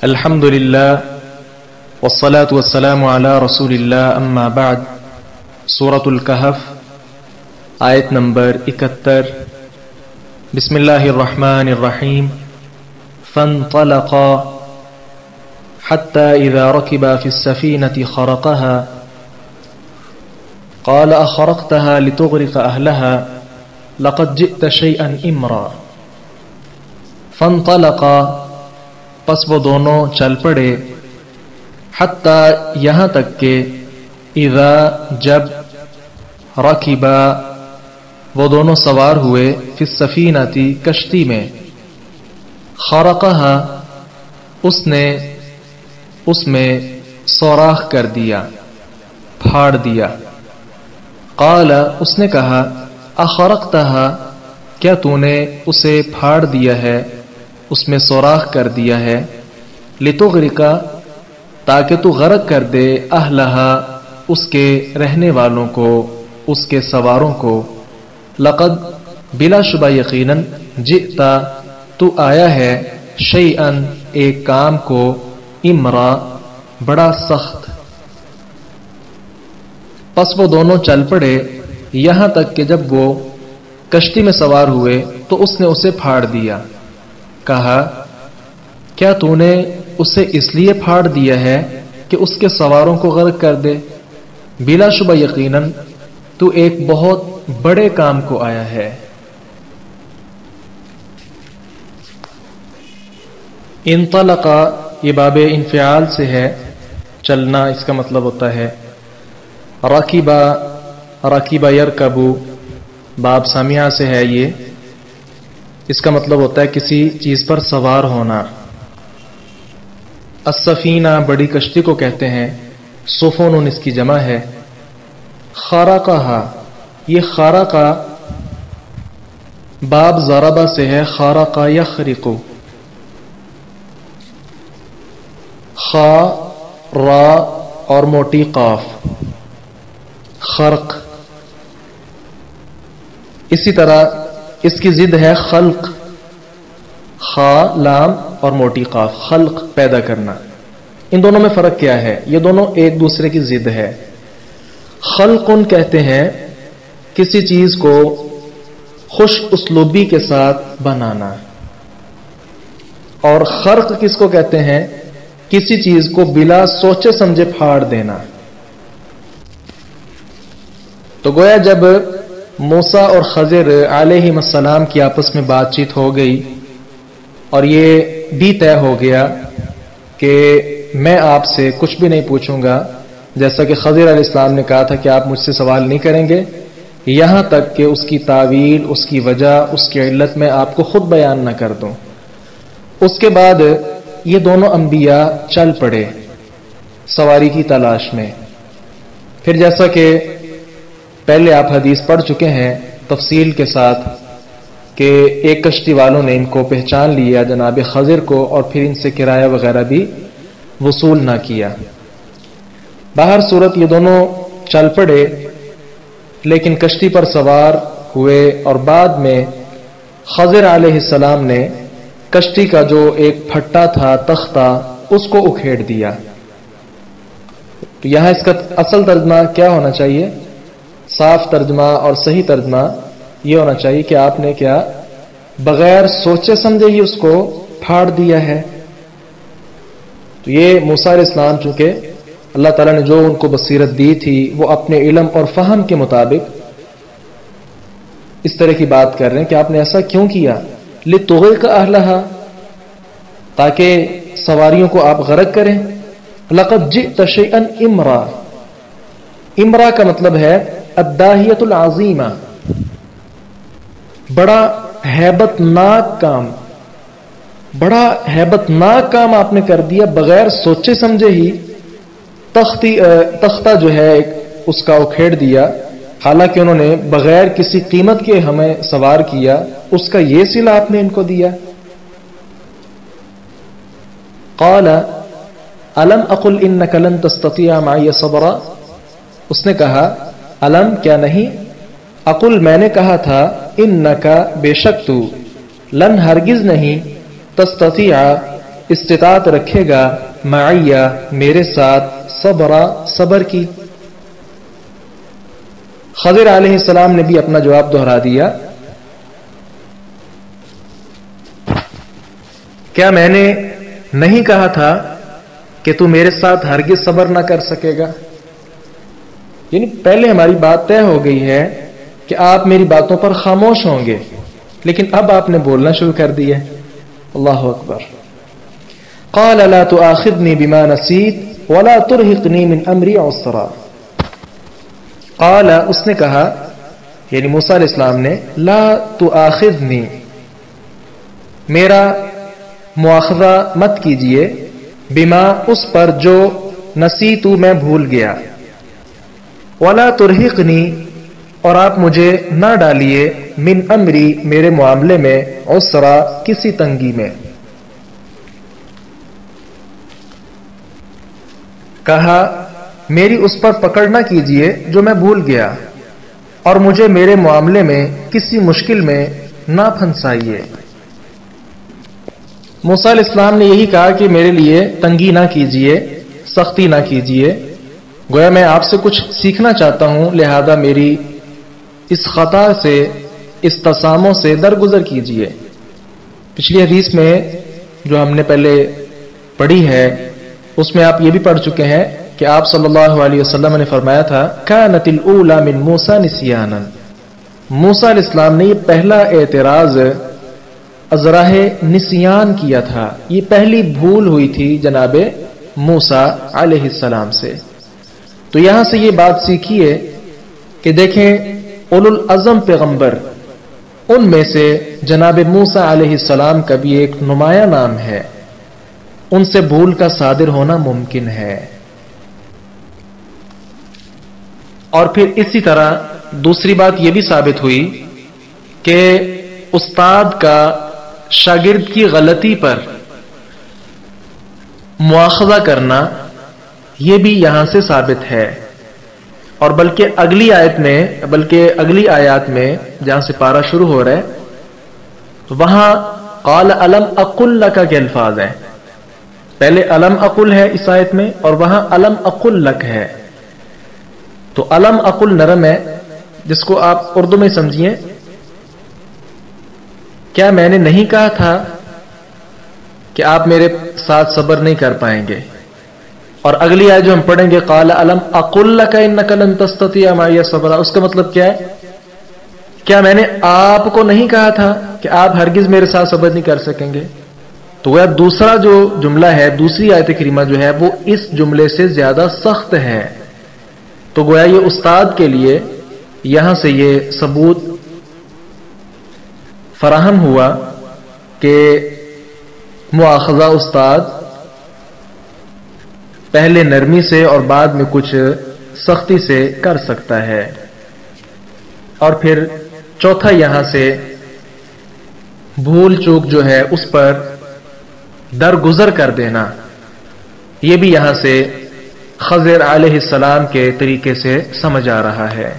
الحمد للہ والصلاة والسلام علی رسول اللہ اما بعد. سورة الکہف آیت نمبر 71. بسم اللہ الرحمن الرحیم. فانطلقا حتى إذا ركبا في السفينة خرقها قال أخرقتها لتغرق أهلها لقد جئت شيئا إمرا. فانطلقا پس وہ دونوں چل پڑے حتی یہاں تک کہ اذا جب رکبا وہ دونوں سوار ہوئے فی السفینہ کشتی میں خرقها اس میں سوراخ کر دیا پھاڑ دیا. قال اس نے کہا اخرقتها کیا تو نے اسے پھاڑ دیا ہے اس میں سوراخ کر دیا ہے لتغرق تاکہ تو غرق کر دے اہلہا اس کے رہنے والوں کو اس کے سواروں کو. لقد بلا شبہ یقیناً جئتا تو آیا ہے شیئن ایک کام کو امرا بڑا سخت. پس وہ دونوں چل پڑے یہاں تک کہ جب وہ کشتی میں سوار ہوئے تو اس نے اسے پھاڑ دیا. کہا کیا تو نے اسے اس لیے پھاڑ دیا ہے کہ اس کے سواروں کو غرق کر دے؟ بلا شبہ یقیناً تو ایک بہت بڑے کام کو آیا ہے. انطلقا یہ باب انفعال سے ہے چلنا، اس کا مطلب ہوتا ہے. رکیبا یرکبو باب سامیہ سے ہے، یہ اس کا مطلب ہوتا ہے کسی چیز پر سوار ہونا. السفینہ بڑی کشتی کو کہتے ہیں، سفن اس کی جمع ہے. خرقہا یہ خرقہ باب ضربہ سے ہے، خرقہ یخرق. خا را اور موٹی قاف خرق. اسی طرح اس کی ضد ہے خلق، خا لام اور موٹی قاف، خلق پیدا کرنا. ان دونوں میں فرق کیا ہے؟ یہ دونوں ایک دوسرے کی ضد ہے. خلق کہتے ہیں کسی چیز کو خوش اسلوبی کے ساتھ بنانا، اور خرق کس کو کہتے ہیں؟ کسی چیز کو بلا سوچے سمجھے پھاڑ دینا. تو گویا جب موسیٰ اور خضر علیہم السلام کی آپس میں بات چیت ہو گئی اور یہ بھی طے ہو گیا کہ میں آپ سے کچھ بھی نہیں پوچھوں گا، جیسا کہ خضر علیہ السلام نے کہا تھا کہ آپ مجھ سے سوال نہیں کریں گے یہاں تک کہ اس کی تعویل، اس کی وجہ، اس کی علت میں آپ کو خود بیان نہ کر دوں. اس کے بعد یہ دونوں انبیاء چل پڑے سواری کی تلاش میں. پھر جیسا کہ پہلے آپ حدیث پڑھ چکے ہیں تفصیل کے ساتھ کہ ایک کشتی والوں نے ان کو پہچان لیا جناب خضر کو، اور پھر ان سے کرایہ وغیرہ بھی وصول نہ کیا. باہر صورت یہ دونوں چل پڑے لیکن کشتی پر سوار ہوئے، اور بعد میں خضر علیہ السلام نے کشتی کا جو ایک پھٹا تھا تختہ اس کو اکھیڑ دیا. تو یہاں اس کا اصل ترجمہ کیا ہونا چاہیے؟ صاف ترجمہ اور صحیح ترجمہ یہ ہونا چاہیے کہ آپ نے کیا بغیر سوچے سمجھے ہی اس کو پھاڑ دیا ہے. تو یہ موسیٰ علیہ السلام چونکہ اللہ تعالیٰ نے جو ان کو بصیرت دی تھی وہ اپنے علم اور فہم کے مطابق اس طرح کی بات کر رہے ہیں کہ آپ نے ایسا کیوں کیا؟ لتغرق اہلہا تاکہ سواریوں کو آپ غرق کریں. لقد جئت شیئا امرا. امرا کا مطلب ہے الداہیۃ العظیمہ، بڑا ہیبت ناک کام. بڑا ہیبت ناک کام آپ نے کر دیا بغیر سوچے سمجھے ہی. تختہ جو ہے اس کا اکھیڑ دیا، حالانکہ انہوں نے بغیر کسی قیمت کے ہمیں سوار کیا، اس کا یہ صلہ آپ نے ان کو دیا. قال الم اقل انک لن تستطیع معی صبرا. اس نے کہا الم کیا نہیں، اقل میں نے کہا تھا، انکا بے شک تو، لن ہرگز نہیں، تستطیع استطاعت رکھے گا معیہ میرے ساتھ صبر کی. خضر علیہ السلام نے بھی اپنا جواب دہرا دیا. کیا میں نے نہیں کہا تھا کہ تو میرے ساتھ ہرگز صبر نہ کر سکے گا؟ یعنی پہلے ہماری بات طے ہو گئی ہے کہ آپ میری باتوں پر خاموش ہوں گے، لیکن اب آپ نے بولنا شروع کر دیا. اللہ اکبر. قال لا تؤاخذني بما نسيت ولا ترهقني من امری عسرا. قال اس نے کہا، یعنی موسیٰ علیہ السلام نے، لا تؤاخذنی میرا مواخذہ مت کیجئے، بما اس پر جو نسیت میں بھول گیا، ولا ترهقنی اور آپ مجھے نہ ڈالیے، من امری میرے معاملے میں، عسرا کسی تنگی میں. کہا میری اس پر پکڑ نہ کیجئے جو میں بھول گیا، اور مجھے میرے معاملے میں کسی مشکل میں نہ پھنسائیے. موسیٰ علیہ السلام نے یہی کہا کہ میرے لیے تنگی نہ کیجئے، سختی نہ کیجئے، گویا میں آپ سے کچھ سیکھنا چاہتا ہوں، لہذا میری اس خطا سے، اس تسامح سے درگزر کیجئے. پچھلی حدیث میں جو ہم نے پہلے پڑھی ہے اس میں آپ یہ بھی پڑھ چکے ہیں کہ آپ صلی اللہ علیہ وسلم نے فرمایا تھا کانت الاولی من موسیٰ نسیانا. موسیٰ علیہ السلام نے یہ پہلا اعتراض ازراہ نسیان کیا تھا، یہ پہلی بھول ہوئی تھی جناب موسیٰ علیہ السلام سے. تو یہاں سے یہ بات سیکھیے کہ دیکھیں اولو العزم پیغمبر، ان میں سے جناب موسیٰ علیہ السلام کا بھی ایک نمایاں نام ہے، ان سے بھول کا صادر ہونا ممکن ہے. اور پھر اسی طرح دوسری بات یہ بھی ثابت ہوئی کہ استاد کا شاگرد کی غلطی پر مواخذہ کرنا یہ بھی یہاں سے ثابت ہے. اور بلکہ اگلی آیات میں جہاں سے پارہ شروع ہو رہا ہے تو وہاں قال الم اقل لک کے الفاظ ہیں. پہلے الم اقل ہے اس آیت میں اور وہاں الم اقل لک ہے. تو الم اقل نرم ہے، جس کو آپ اردو میں سمجھیے، کیا میں نے نہیں کہا تھا کہ آپ میرے ساتھ صبر نہیں کر پائیں گے؟ اور اگلی آیت جو ہم پڑھیں گے قال الم اقل لک انک لن تستطیع معی صبرا، اس کا مطلب کیا ہے؟ کیا میں نے آپ کو نہیں کہا تھا کہ آپ ہرگز میرے ساتھ صبر نہیں کر سکیں گے؟ تو وہ دوسرا جو جملہ ہے، دوسری آیت کریمہ جو ہے وہ اس جملے سے زیادہ سخت ہے. تو گویا یہ استاد کے لیے یہاں سے یہ ثبوت فراہم ہوا کہ مواخذہ استاد پہلے نرمی سے اور بعد میں کچھ سختی سے کر سکتا ہے. اور پھر چوتھا یہاں سے بھول چوک جو ہے اس پر درگزر کر دینا، یہ بھی یہاں سے خضر علیہ السلام کے طریقے سے سمجھ آ رہا ہے.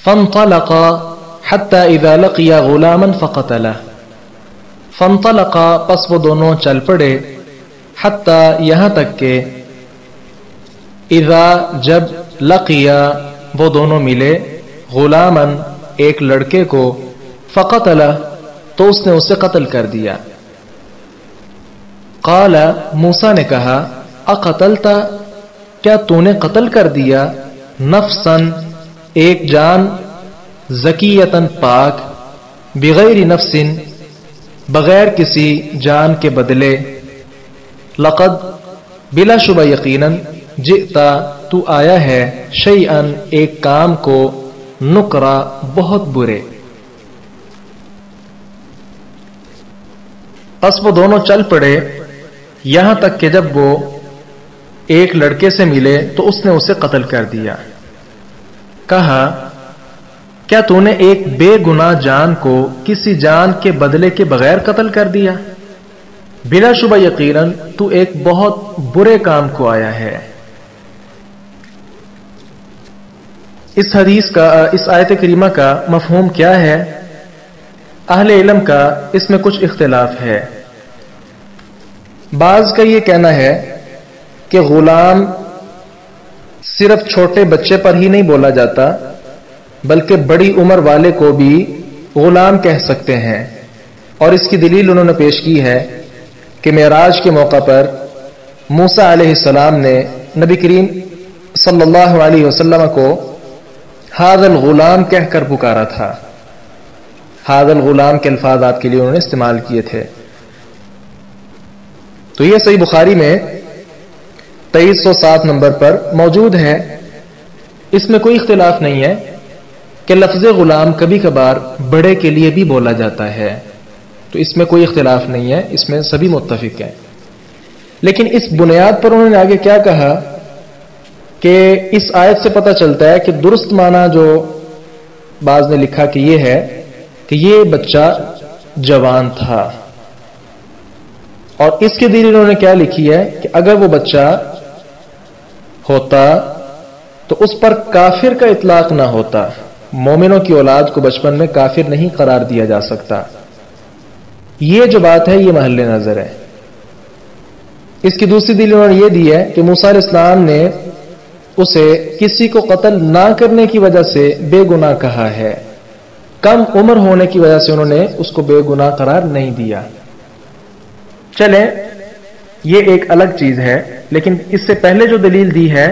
فانطلقا حتى اذا لقيا غلاما فقتله. فانطلقا پس وہ دونوں چل پڑے، حتی یہاں تک کہ اذا جب لقیا وہ دونوں ملے، غلاما ایک لڑکے کو، فقتله تو اس نے اسے قتل کر دیا. قال موسیٰ نے کہا اقتلت کیا تو نے قتل کر دیا، نفسا ایک جان، زکیتن پاک، بغیر نفس بغیر کسی جان کے بدلے، لقد بلا شبہ یقیناً، جئتا تو آیا ہے، شیئن ایک کام کو، نکرا بہت برے. پس وہ دونوں چل پڑے یہاں تک کہ جب وہ ایک لڑکے سے ملے تو اس نے اسے قتل کر دیا. کہا کیا تو نے ایک بے گناہ جان کو کسی جان کے بدلے کے بغیر قتل کر دیا؟ بلا شبہ یقیناً تو ایک بہت برے کام کو آیا ہے. اس حدیث کا، اس آیت کریمہ کا مفہوم کیا ہے؟ اہل علم کا اس میں کچھ اختلاف ہے. بعض کا یہ کہنا ہے کہ غلام صرف چھوٹے بچے پر ہی نہیں بولا جاتا بلکہ بڑی عمر والے کو بھی غلام کہہ سکتے ہیں، اور اس کی دلیل انہوں نے پیش کی ہے کہ معراج کے موقع پر موسیٰ علیہ السلام نے نبی کریم صلی اللہ علیہ وسلم کو ھذا الغلام کہہ کر پکارا تھا. ھذا الغلام کے الفاظ آپ کے لیے انہوں نے استعمال کیے تھے. تو یہ صحیح بخاری میں 2307 نمبر پر موجود ہے. اس میں کوئی اختلاف نہیں ہے کہ لفظ غلام کبھی کبھار بڑے کے لیے بھی بولا جاتا ہے، تو اس میں کوئی اختلاف نہیں ہے، اس میں سبھی متفق ہیں. لیکن اس بنیاد پر انہوں نے آگے کیا کہا کہ اس آیت سے پتہ چلتا ہے کہ درست معنی جو بعض نے لکھا کہ یہ ہے کہ یہ بچہ جوان تھا، اور اس کے دلیل انہوں نے کیا لکھی ہے کہ اگر وہ بچہ ہوتا تو اس پر کافر کا اطلاق نہ ہوتا. مومنوں کی اولاد کو بچپن میں کافر نہیں قرار دیا جا سکتا. یہ جو بات ہے یہ محل نظر ہے. اس کی دوسری دلیل انہوں نے یہ دی ہے کہ موسیٰ علیہ السلام نے اسے کسی کو قتل نہ کرنے کی وجہ سے بے گناہ کہا ہے، کم عمر ہونے کی وجہ سے انہوں نے اس کو بے گناہ قرار نہیں دیا. چلیں یہ ایک الگ چیز ہے، لیکن اس سے پہلے جو دلیل دی ہے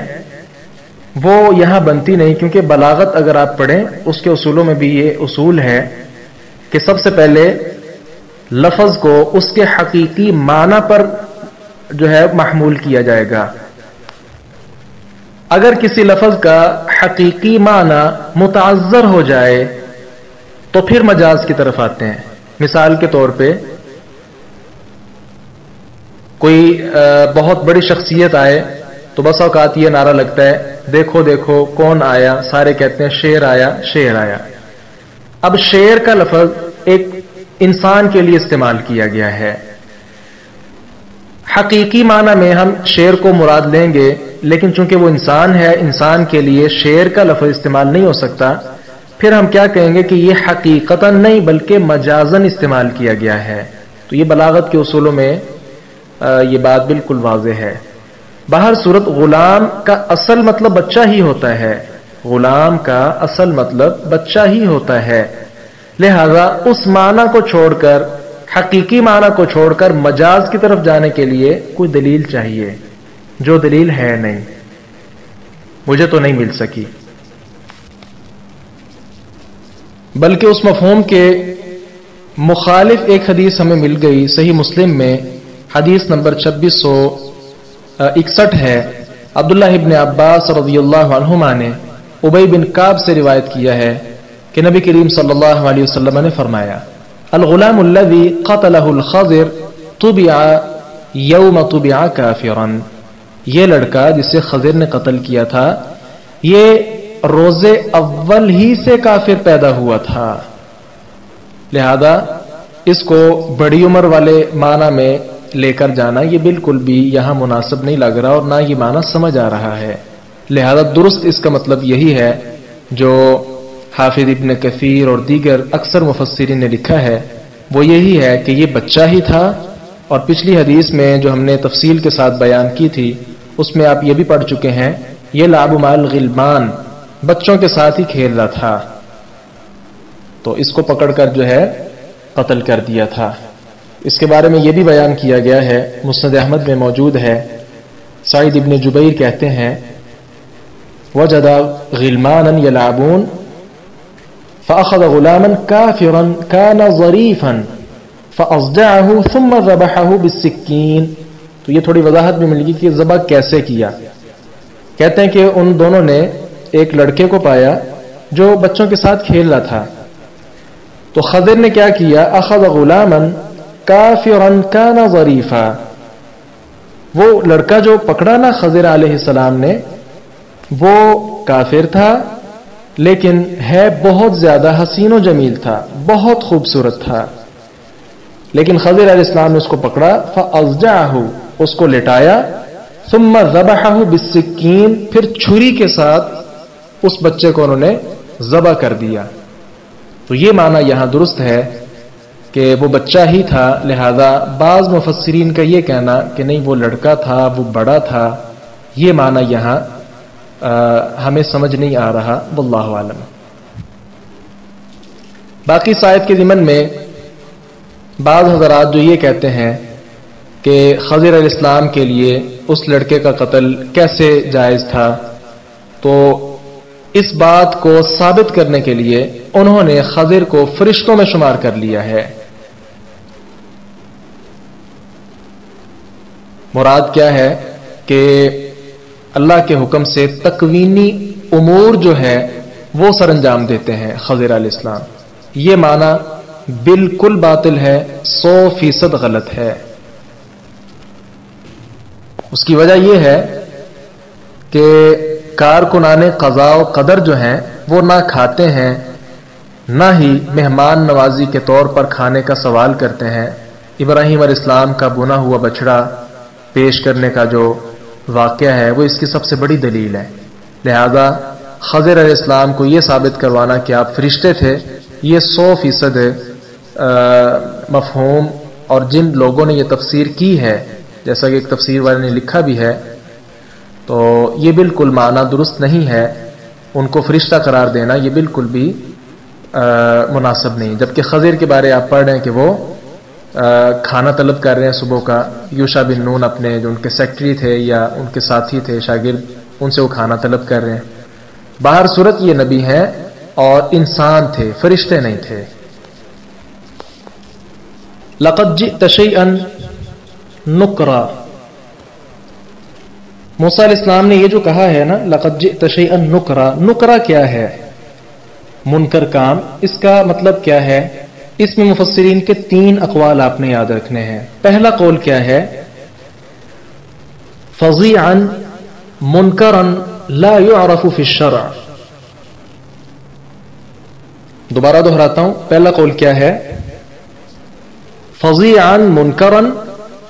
وہ یہاں بنتی نہیں، کیونکہ بلاغت اگر آپ پڑھیں اس کے اصولوں میں بھی یہ اصول ہے کہ سب سے پہلے لفظ کو اس کے حقیقی معنی پر جو ہے محمول کیا جائے گا. اگر کسی لفظ کا حقیقی معنی متعذر ہو جائے تو پھر مجاز کی طرف آتے ہیں. مثال کے طور پہ کوئی بہت بڑی شخصیت آئے تو بس اوقات یہ نعرہ لگتا ہے دیکھو دیکھو کون آیا، سارے کہتے ہیں شیر آیا شیر آیا. اب شیر کا لفظ ایک انسان کے لیے استعمال کیا گیا ہے، حقیقی معنی میں ہم شیر کو مراد لیں گے، لیکن چونکہ وہ انسان ہے، انسان کے لیے شیر کا لفظ استعمال نہیں ہو سکتا. پھر ہم کیا کہیں گے کہ یہ حقیقتاً نہیں بلکہ مجازاً استعمال کیا گیا ہے. تو یہ بلاغت کے اصولوں میں یہ بات بالکل واضح ہے. باہر صورت غلام کا اصل مطلب بچہ ہی ہوتا ہے، غلام کا اصل مطلب بچہ ہی ہوتا ہے. لہذا اس معنی کو چھوڑ کر، حقیقی معنی کو چھوڑ کر مجاز کی طرف جانے کے لیے کوئی دلیل چاہیے، جو دلیل ہے نہیں، مجھے تو نہیں مل سکی. بلکہ اس مفہوم کے مخالف ایک حدیث ہمیں مل گئی صحیح مسلم میں، حدیث نمبر 2661 ہے. عبداللہ ابن عباس رضی اللہ عنہما نے ابی بن کعب سے روایت کیا ہے کہ نبی کریم صلی اللہ علیہ وسلم نے فرمایا الغلام الذي قتله الخضر طبع يوم طبع كافرا. یہ لڑکا جسے خضر نے قتل کیا تھا یہ روز اول ہی سے کافر پیدا ہوا تھا. لہذا اس کو بڑی عمر والے معنی میں لے کر جانا یہ بالکل بھی یہاں مناسب نہیں لگ رہا اور نہ یہ معنی سمجھ آ رہا ہے. لہذا درست اس کا مطلب یہی ہے جو حافظ ابن کثیر اور دیگر اکثر مفسرین نے لکھا ہے، وہ یہی ہے کہ یہ بچہ ہی تھا. اور پچھلی حدیث میں جو ہم نے تفصیل کے ساتھ بیان کی تھی اس میں آپ یہ بھی پڑھ چکے ہیں یہ لعب مع الغلمان، بچوں کے ساتھ ہی کھیل رہا تھا، تو اس کو پکڑ کر جو ہے قتل کر دیا تھا. اس کے بارے میں یہ بھی بیان کیا گیا ہے، مسند احمد میں موجود ہے. سعید ابن جبیر کہتے ہیں وجد غلمانا يلعبون فأخذ غلاما كافرا كان ظريفا فأصدعه ثم ذبحه بالسكين. تو یہ تھوڑی وضاحت بھی مل گئی کہ ذبح کیسے کیا. کہتے ہیں کہ ان دونوں نے ایک لڑکے کو پایا جو بچوں کے ساتھ کھیل رہا تھا، تو خضر نے کیا کیا اخذ غلاما کافرا کان ظریفا، وہ لڑکا جو پکڑا نا خضر علیہ السلام نے وہ کافر تھا لیکن ہے بہت زیادہ حسین و جمیل تھا، بہت خوبصورت تھا. لیکن خضر علیہ السلام نے اس کو پکڑا فاضجعه، اس کو لٹایا، ثم ذبحه بالسکین، پھر چھری کے ساتھ اس بچے کو انہوں نے ذبح کر دیا. تو یہ معنی یہاں درست ہے کہ وہ بچہ ہی تھا، لہذا بعض مفسرین کا یہ کہنا کہ نہیں وہ لڑکا تھا، وہ بڑا تھا، یہ معنی یہاں ہمیں سمجھ نہیں آ رہا، واللہ عالم۔ باقی اس آیت کے ضمن میں بعض حضرات جو یہ کہتے ہیں کہ خضر علیہ السلام کے لیے اس لڑکے کا قتل کیسے جائز تھا، تو اس بات کو ثابت کرنے کے لیے انہوں نے خضر کو فرشتوں میں شمار کر لیا ہے۔ مراد کیا ہے کہ اللہ کے حکم سے تکوینی امور جو ہے وہ سر انجام دیتے ہیں خضر علیہ السلام، یہ معنی بالکل باطل ہے، 100% غلط ہے۔ اس کی وجہ یہ ہے کہ کارکنان قضاء و قدر جو ہیں وہ نہ کھاتے ہیں نہ ہی مہمان نوازی کے طور پر کھانے کا سوال کرتے ہیں۔ ابراہیم علیہ السلام کا بنا ہوا بچڑا پیش کرنے کا جو واقعہ ہے وہ اس کی سب سے بڑی دلیل ہے۔ لہذا خضر علیہ السلام کو یہ ثابت کروانا کہ آپ فرشتے تھے، یہ 100% مفہوم، اور جن لوگوں نے یہ تفسیر کی ہے جیسا کہ ایک تفسیر والے نے لکھا بھی ہے، تو یہ بالکل معنی درست نہیں ہے، ان کو فرشتہ قرار دینا یہ بالکل بھی مناسب نہیں۔ جبکہ خضر کے بارے آپ پڑھ رہے ہیں کہ وہ کھانا طلب کر رہے ہیں صبح کا، یوشع بن نون اپنے جو ان کے سیکٹری تھے یا ان کے ساتھی تھے شاگرد، ان سے وہ کھانا طلب کر رہے ہیں۔ باہر صورت یہ نبی ہیں اور انسان تھے، فرشتے نہیں تھے۔ لقد جئت شیئا نکرا، موسیٰ علیہ السلام نے یہ جو کہا ہے نا لقد جئت شیئا نکرا، نکرا کیا ہے؟ منکر کام، اس کا مطلب کیا ہے؟ اس میں مفسرین کے 3 اقوال آپ نے یاد رکھنے ہیں۔ پہلا قول کیا ہے؟ فظیعا منکرا لا يعرف فی الشرع۔ دوبارہ دہراتا ہوں، پہلا قول کیا ہے؟ فظیعا منکرا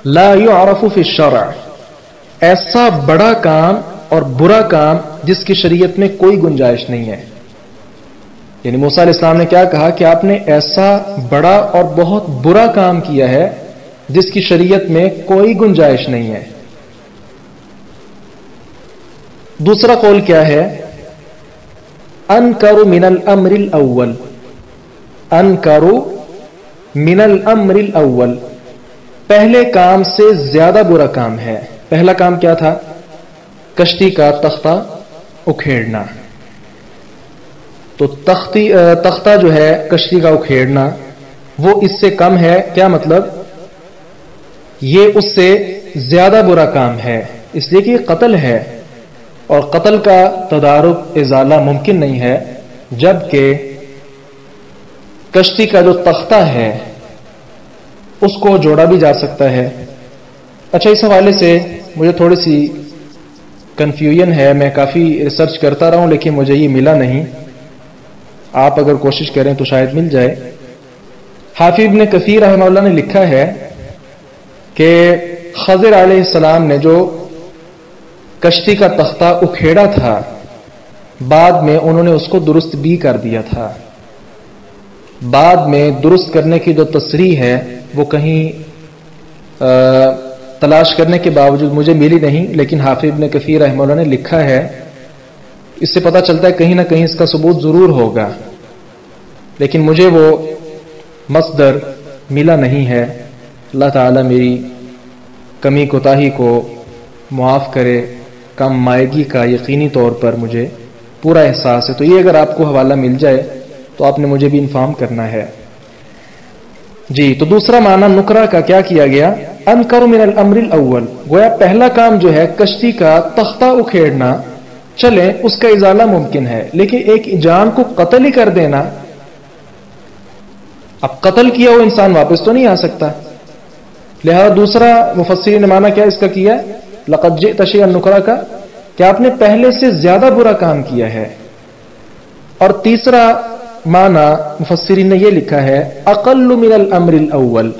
لا يعرف فی الشرع، ایسا بڑا کام اور برا کام جس کی شریعت میں کوئی گنجائش نہیں ہے۔ یعنی موسیٰ علیہ السلام نے کیا کہا کہ آپ نے ایسا بڑا اور بہت برا کام کیا ہے جس کی شریعت میں کوئی گنجائش نہیں ہے۔ دوسرا قول کیا ہے؟ انکر من الامر الاول، انکر من الامر الاول، پہلے کام سے زیادہ برا کام ہے۔ پہلا کام کیا تھا؟ کشتی کا تختہ اکھیڑنا، تو تختہ جو ہے کشتی کا اکھیڑنا وہ اس سے کم ہے، کیا مطلب؟ یہ اس سے زیادہ برا کام ہے، اس لیے کہ یہ قتل ہے، اور قتل کا تدارک ازالہ ممکن نہیں ہے، جبکہ کشتی کا جو تختہ ہے اس کو جوڑا بھی جا سکتا ہے۔ اچھا، اس حوالے سے مجھے تھوڑی سی کنفیوژن ہے، میں کافی ریسرچ کرتا رہا ہوں لیکن مجھے یہ ملا نہیں، آپ اگر کوشش کریں تو شاید مل جائے۔ حافظ ابن کثیر رحمہ اللہ نے لکھا ہے کہ خضر علیہ السلام نے جو کشتی کا تختہ اکھیڑا تھا بعد میں انہوں نے اس کو درست بھی کر دیا تھا۔ بعد میں درست کرنے کی جو تصریح ہے وہ کہیں تلاش کرنے کے باوجود مجھے ملی نہیں، لیکن حافظ ابن کثیر رحمہ اللہ نے لکھا ہے، اس سے پتہ چلتا ہے کہیں نہ کہیں اس کا ثبوت ضرور ہوگا، لیکن مجھے وہ مصدر ملا نہیں ہے۔ اللہ تعالیٰ میری کمی کوتاہی کو معاف کرے، کم مائگی کا یقینی طور پر مجھے پورا احساس ہے، تو یہ اگر آپ کو حوالہ مل جائے تو آپ نے مجھے بھی انفارم کرنا ہے۔ جی، تو دوسرا معنی نکرا کا کیا کیا گیا؟ انکر من الامر الاول، گویا پہلا کام جو ہے کشتی کا تختہ اکھیڑنا، چلیں اس کا ازالہ ممکن ہے، لیکن ایک جان کو قتل ہی کر دینا، اب قتل کیا وہ انسان واپس تو نہیں آ سکتا، لہذا دوسرا مفسرین نے معنی کیا اس کا کیا؟ لقد جئت شیئا نکرا کا، کہ آپ نے پہلے سے زیادہ برا کام کیا ہے۔ اور تیسرا معنی مفسرین نے یہ لکھا ہے اقل من الامر الاول،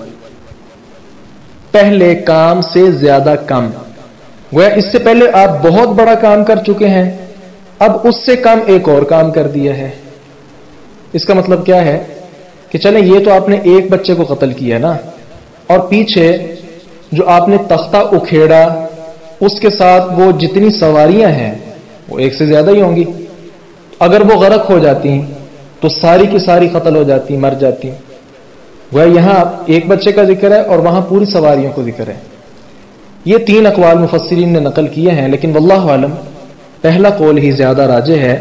پہلے کام سے زیادہ کم، گویا اس سے پہلے آپ بہت بڑا کام کر چکے ہیں، اب اس سے کم ایک اور کام کر دیا ہے۔ اس کا مطلب کیا ہے کہ چلیں یہ تو آپ نے ایک بچے کو قتل کیا نا، اور پیچھے جو آپ نے تختہ اکھیڑا اس کے ساتھ وہ جتنی سواریاں ہیں وہ ایک سے زیادہ ہی ہوں گی، اگر وہ غرق ہو جاتی تو ساری کی ساری قتل ہو جاتی، مر جاتی۔ وہ یہاں ایک بچے کا ذکر ہے اور وہاں پوری سواریوں کو ذکر ہے۔ یہ 3 اقوال مفسرین نے نقل کیے ہیں، لیکن واللہ عالم پہلا قول ہی زیادہ راجح ہے،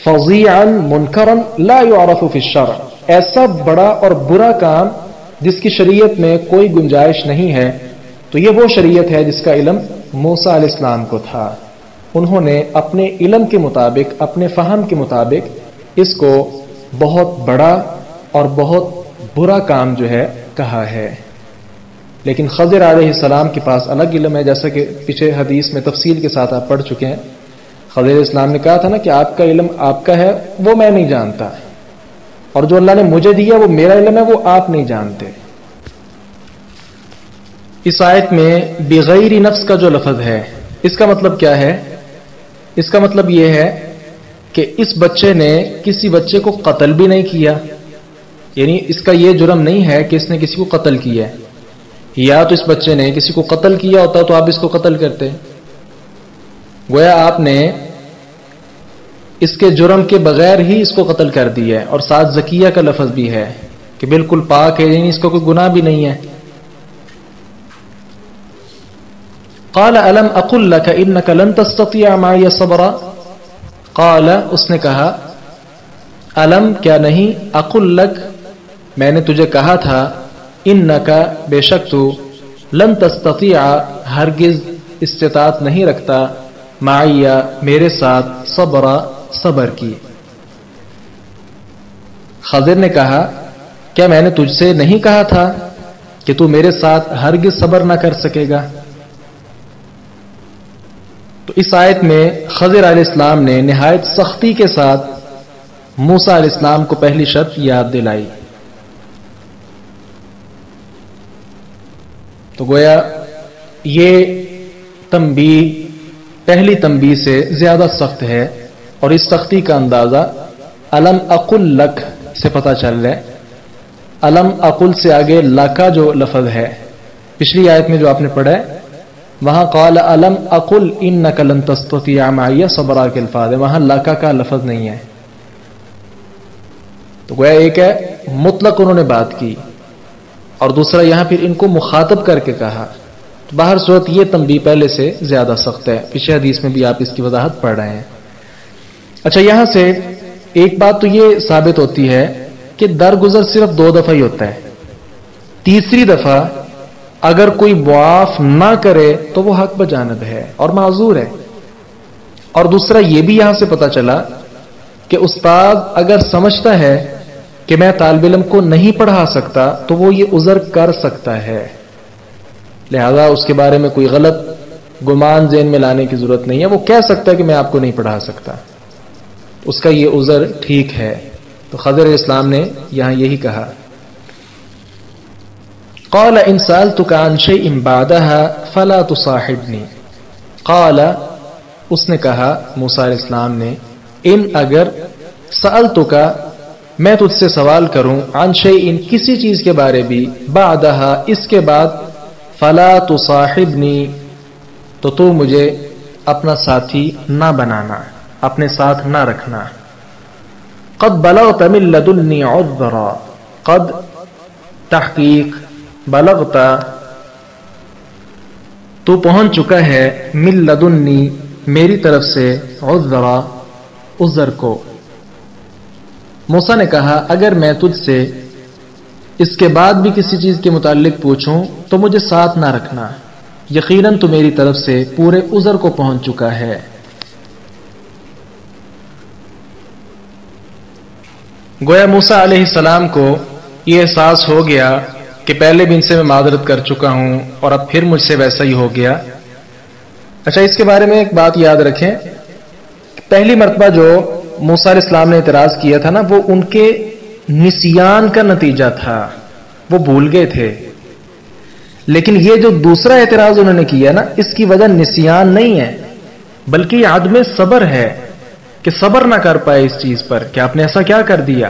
فظیعا منکرا لا یعرف فی الشرع، ایسا بڑا اور برا کام جس کی شریعت میں کوئی گنجائش نہیں ہے، تو یہ وہ شریعت ہے جس کا علم موسیٰ علیہ السلام کو تھا، انہوں نے اپنے علم کے مطابق، اپنے فہم کے مطابق اس کو بہت بڑا اور بہت برا کام جو ہے کہا ہے۔ لیکن خضر علیہ السلام کے پاس الگ علم ہے، جیسا کہ پیچھے حدیث میں تفصیل کے ساتھ آپ پڑھ چکے ہیں۔ خضر علیہ السلام نے کہا تھا نا کہ آپ کا علم آپ کا ہے، وہ میں نہیں جانتا، اور جو اللہ نے مجھے دیا وہ میرا علم ہے، وہ آپ نہیں جانتے۔ اس آیت میں بغیر نفس کا جو لفظ ہے اس کا مطلب کیا ہے؟ اس کا مطلب یہ ہے کہ اس بچے نے کسی بچے کو قتل بھی نہیں کیا، یعنی اس کا یہ جرم نہیں ہے کہ اس نے کسی کو قتل کیا ہے، یا تو اس بچے نے کسی کو قتل کیا ہوتا تو آپ اس کو قتل کرتے، گویا آپ نے اس کے جرم کے بغیر ہی اس کو قتل کر دیا ہے، اور ساتھ زکیہ کا لفظ بھی ہے کہ بالکل پاک ہے، یعنی اس کو کوئی گناہ بھی نہیں ہے۔ قال الم اقل لك انك لن تستطيع معي صبرا، قال اس نے کہا الم کیا نہیں، اقل لك میں نے تجھے کہا تھا، انك بے شک تو، لن تستطيع ہرگز استطاعت نہیں رکھتا، معي میرے ساتھ، صبرا صبر کی۔ خضر نے کہا کیا میں نے تجھ سے نہیں کہا تھا کہ تو میرے ساتھ ہرگز صبر نہ کر سکے گا؟ تو اس آیت میں خضر علیہ السلام نے نہایت سختی کے ساتھ موسیٰ علیہ السلام کو پہلی شرط یاد دلائی۔ تو گویا یہ تنبیہ پہلی تنبیہ سے زیادہ سخت ہے، اور اس سختی کا اندازہ الم اقل لک سے پتہ چل رہا ہے۔ الم اقل سے آگے لکا جو لفظ ہے پچھلی آیت میں جو آپ نے پڑھا ہے، وہاں قال الم اقل انک لن تستطیع معی صبرا کے الفاظ ہے، وہاں لکا کا لفظ نہیں ہے۔ تو گویا ایک ہے مطلق انہوں نے بات کی، اور دوسرا یہاں پھر ان کو مخاطب کر کے کہا۔ تو باہر صورت یہ تنبیہ پہلے سے زیادہ سخت ہے، پیچھے حدیث میں بھی آپ اس کی وضاحت پڑھ رہے ہیں۔ اچھا، یہاں سے ایک بات تو یہ ثابت ہوتی ہے کہ درگزر صرف 2 دفعہ ہی ہوتا ہے، تیسری دفعہ اگر کوئی معاف نہ کرے تو وہ حق بجانب ہے اور معذور ہے۔ اور دوسرا یہ بھی یہاں سے پتا چلا کہ استاد اگر سمجھتا ہے کہ میں طالب علم کو نہیں پڑھا سکتا تو وہ یہ عذر کر سکتا ہے، لہذا اس کے بارے میں کوئی غلط گمان ذہن میں لانے کی ضرورت نہیں ہے، وہ کہہ سکتا ہے کہ میں آپ کو نہیں پڑھا سکتا، اس کا یہ عذر ٹھیک ہے۔ تو خضر علیہ السلام نے یہاں یہی کہا، قال ان سألتك عن شيء بعدها فلا تصاحبني، قال اس نے کہا موسیٰ علیہ السلام نے، ان اگر سألتك میں تجھ سے سوال کروں، عن شيء کسی چیز کے بارے بھی، بعدها اس کے بعد، فلا تصاحبني تو مجھے اپنا ساتھی نہ بنانا، اپنے ساتھ نہ رکھنا۔ قد بلغت من لدنی عذرا، قد تحقیق، بلغتا تو پہنچ چکا ہے، من لدنی میری طرف سے، عذرا عذر کو۔ موسیٰ نے کہا اگر میں تجھ سے اس کے بعد بھی کسی چیز کے متعلق پوچھوں تو مجھے ساتھ نہ رکھنا، یقیناً تو میری طرف سے پورے عذر کو پہنچ چکا ہے۔ گویا موسیٰ علیہ السلام کو یہ احساس ہو گیا کہ پہلے بھی ان سے میں معذرت کر چکا ہوں اور اب پھر مجھ سے ویسا ہی ہو گیا۔ اچھا، اس کے بارے میں ایک بات یاد رکھیں، پہلی مرتبہ جو موسیٰ علیہ السلام نے اعتراض کیا تھا نا، وہ ان کے نسیان کا نتیجہ تھا، وہ بھول گئے تھے، لیکن یہ جو دوسرا اعتراض انہوں نے کیا نا، اس کی وجہ نسیان نہیں ہے بلکہ یہ عدم صبر ہے کہ صبر نہ کر پائے اس چیز پر کہ آپ نے ایسا کیا کر دیا۔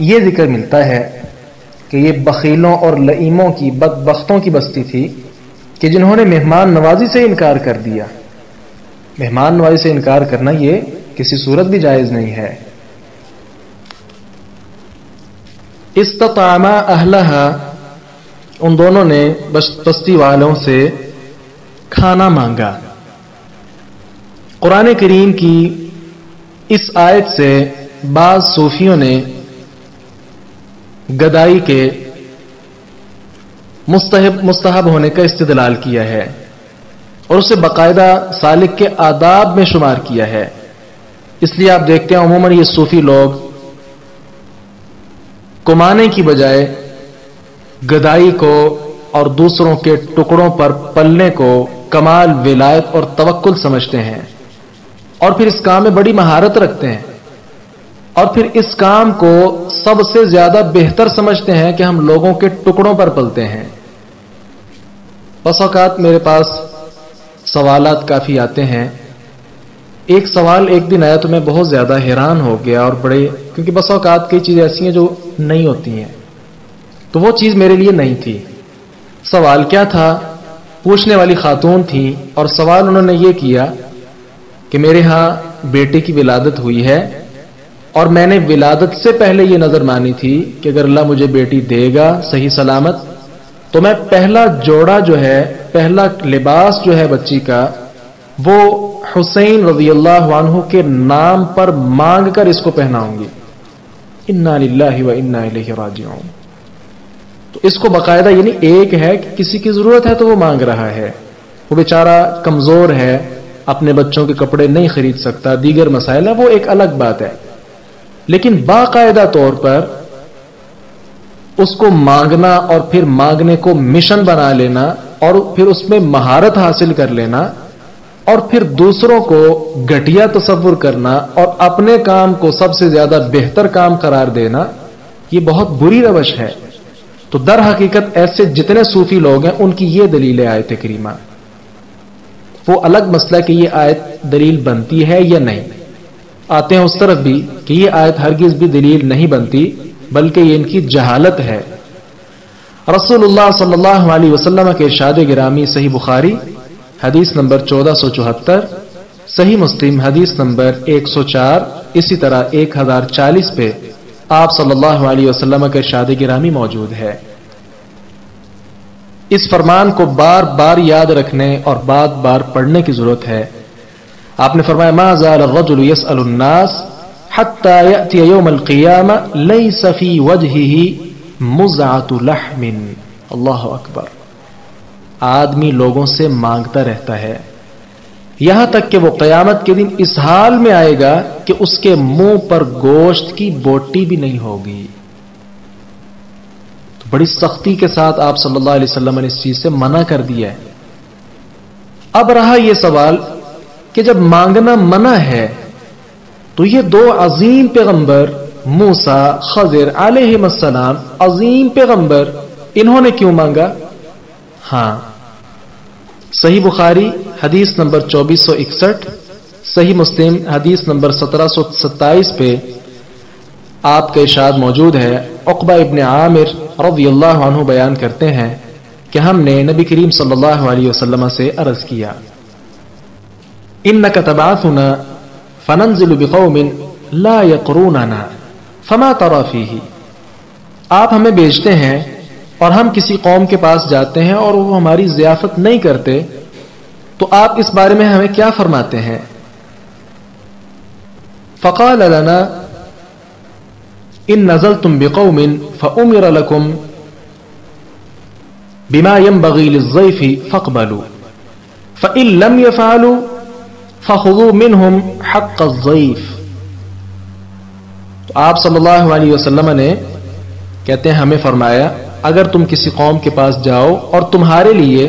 یہ ذکر ملتا ہے کہ یہ بخیلوں اور لئیموں کی بدبختوں کی بستی تھی کہ جنہوں نے مہمان نوازی سے انکار کر دیا. مہمان نوازی سے انکار کرنا یہ کسی صورت بھی جائز نہیں ہے. استطعما اہلہا، ان دونوں نے بستی والوں سے کھانا مانگا. قرآن کریم کی اس آیت سے بعض صوفیوں نے گدائی کے مستحب ہونے کا استدلال کیا ہے اور اسے باقاعدہ سالک کے آداب میں شمار کیا ہے. اس لیے آپ دیکھتے ہیں عموماً یہ صوفی لوگ کمانے کی بجائے گدائی کو اور دوسروں کے ٹکڑوں پر پلنے کو کمال ولایت اور توکل سمجھتے ہیں اور پھر اس کام میں بڑی مہارت رکھتے ہیں اور پھر اس کام کو سب سے زیادہ بہتر سمجھتے ہیں کہ ہم لوگوں کے ٹکڑوں پر پلتے ہیں. بس اوقات میرے پاس سوالات کافی آتے ہیں. ایک سوال ایک دن آیا تو میں بہت زیادہ حیران ہو گیا اور بڑے، کیونکہ بس اوقات کئی چیزیں ایسی ہیں جو نہیں ہوتی ہیں، تو وہ چیز میرے لیے نہیں تھی. سوال کیا تھا؟ پوچھنے والی خاتون تھی اور سوال انہوں نے یہ کیا کہ میرے ہاں بیٹے کی ولادت ہوئی ہے اور میں نے ولادت سے پہلے یہ نظر مانی تھی کہ اگر اللہ مجھے بیٹی دے گا صحیح سلامت تو میں پہلا جوڑا جو ہے، پہلا لباس جو ہے بچی کا، وہ حسین رضی اللہ عنہ کے نام پر مانگ کر اس کو پہناؤں گی. انا للہ و انا الیہ راجعون. تو اس کو باقاعدہ یعنی ایک ہے کہ کسی کی ضرورت ہے تو وہ مانگ رہا ہے، وہ بیچارہ کمزور ہے، اپنے بچوں کے کپڑے نہیں خرید سکتا، دیگر مسائل ہے، وہ ایک الگ بات ہے. لیکن باقاعدہ طور پر اس کو مانگنا اور پھر مانگنے کو مشن بنا لینا اور پھر اس میں مہارت حاصل کر لینا اور پھر دوسروں کو گھٹیا تصور کرنا اور اپنے کام کو سب سے زیادہ بہتر کام قرار دینا، یہ بہت بری روش ہے. تو در حقیقت ایسے جتنے صوفی لوگ ہیں ان کی یہ دلیل ہے آیت کریمہ. وہ الگ مسئلہ کہ یہ آیت دلیل بنتی ہے یا نہیں. آتے ہیں اس طرف بھی کہ یہ آیت ہرگز بھی دلیل نہیں بنتی بلکہ یہ ان کی جہالت ہے. رسول اللہ صلی اللہ علیہ وسلم کے ارشاد گرامی صحیح بخاری حدیث نمبر 1474، صحیح مسلم حدیث نمبر 104، اسی طرح 1040 پہ آپ صلی اللہ علیہ وسلم کے ارشاد گرامی موجود ہے. اس فرمان کو بار بار یاد رکھنے اور بار بار پڑھنے کی ضرورت ہے. آپ نے فرمایا ما زال الرجل يسأل الناس حتى يأتي يوم القيامة ليس في وجهه مزعة لحم. اللہ اکبر. آدمی لوگوں سے مانگتا رہتا ہے یہاں تک کہ وہ قیامت کے دن اس حال میں آئے گا کہ اس کے منہ پر گوشت کی بوٹی بھی نہیں ہوگی. تو بڑی سختی کے ساتھ آپ صلی اللہ علیہ وسلم نے اس چیز سے منع کر دیا ہے. اب رہا یہ سوال کہ جب مانگنا منع ہے تو یہ دو عظیم پیغمبر موسیٰ خضر علیہ السلام، عظیم پیغمبر، انہوں نے کیوں مانگا؟ ہاں، صحیح بخاری حدیث نمبر 2461، صحیح مسلم حدیث نمبر 1727 پہ آپ کا ارشاد موجود ہے. عقبہ ابن عامر رضی اللہ عنہ بیان کرتے ہیں کہ ہم نے نبی کریم صلی اللہ علیہ وسلم سے عرض کیا انک تبعثنا فننزل بقوم لا يقروننا فما ترى فيه. آپ ہمیں بھیجتے ہیں اور ہم کسی قوم کے پاس جاتے ہیں اور وہ ہماری ضیافت نہیں کرتے، تو آپ اس بارے میں ہمیں کیا فرماتے ہیں؟ فقال لنا ان نزلتم بقوم فامر لكم بما ينبغي للضيف فاقبلوا فان لم يفعلوا فخذوا منهم حق الضيف. تو آپ صلی اللہ علیہ وسلم نے کہتے ہیں ہمیں فرمایا اگر تم کسی قوم کے پاس جاؤ اور تمہارے لیے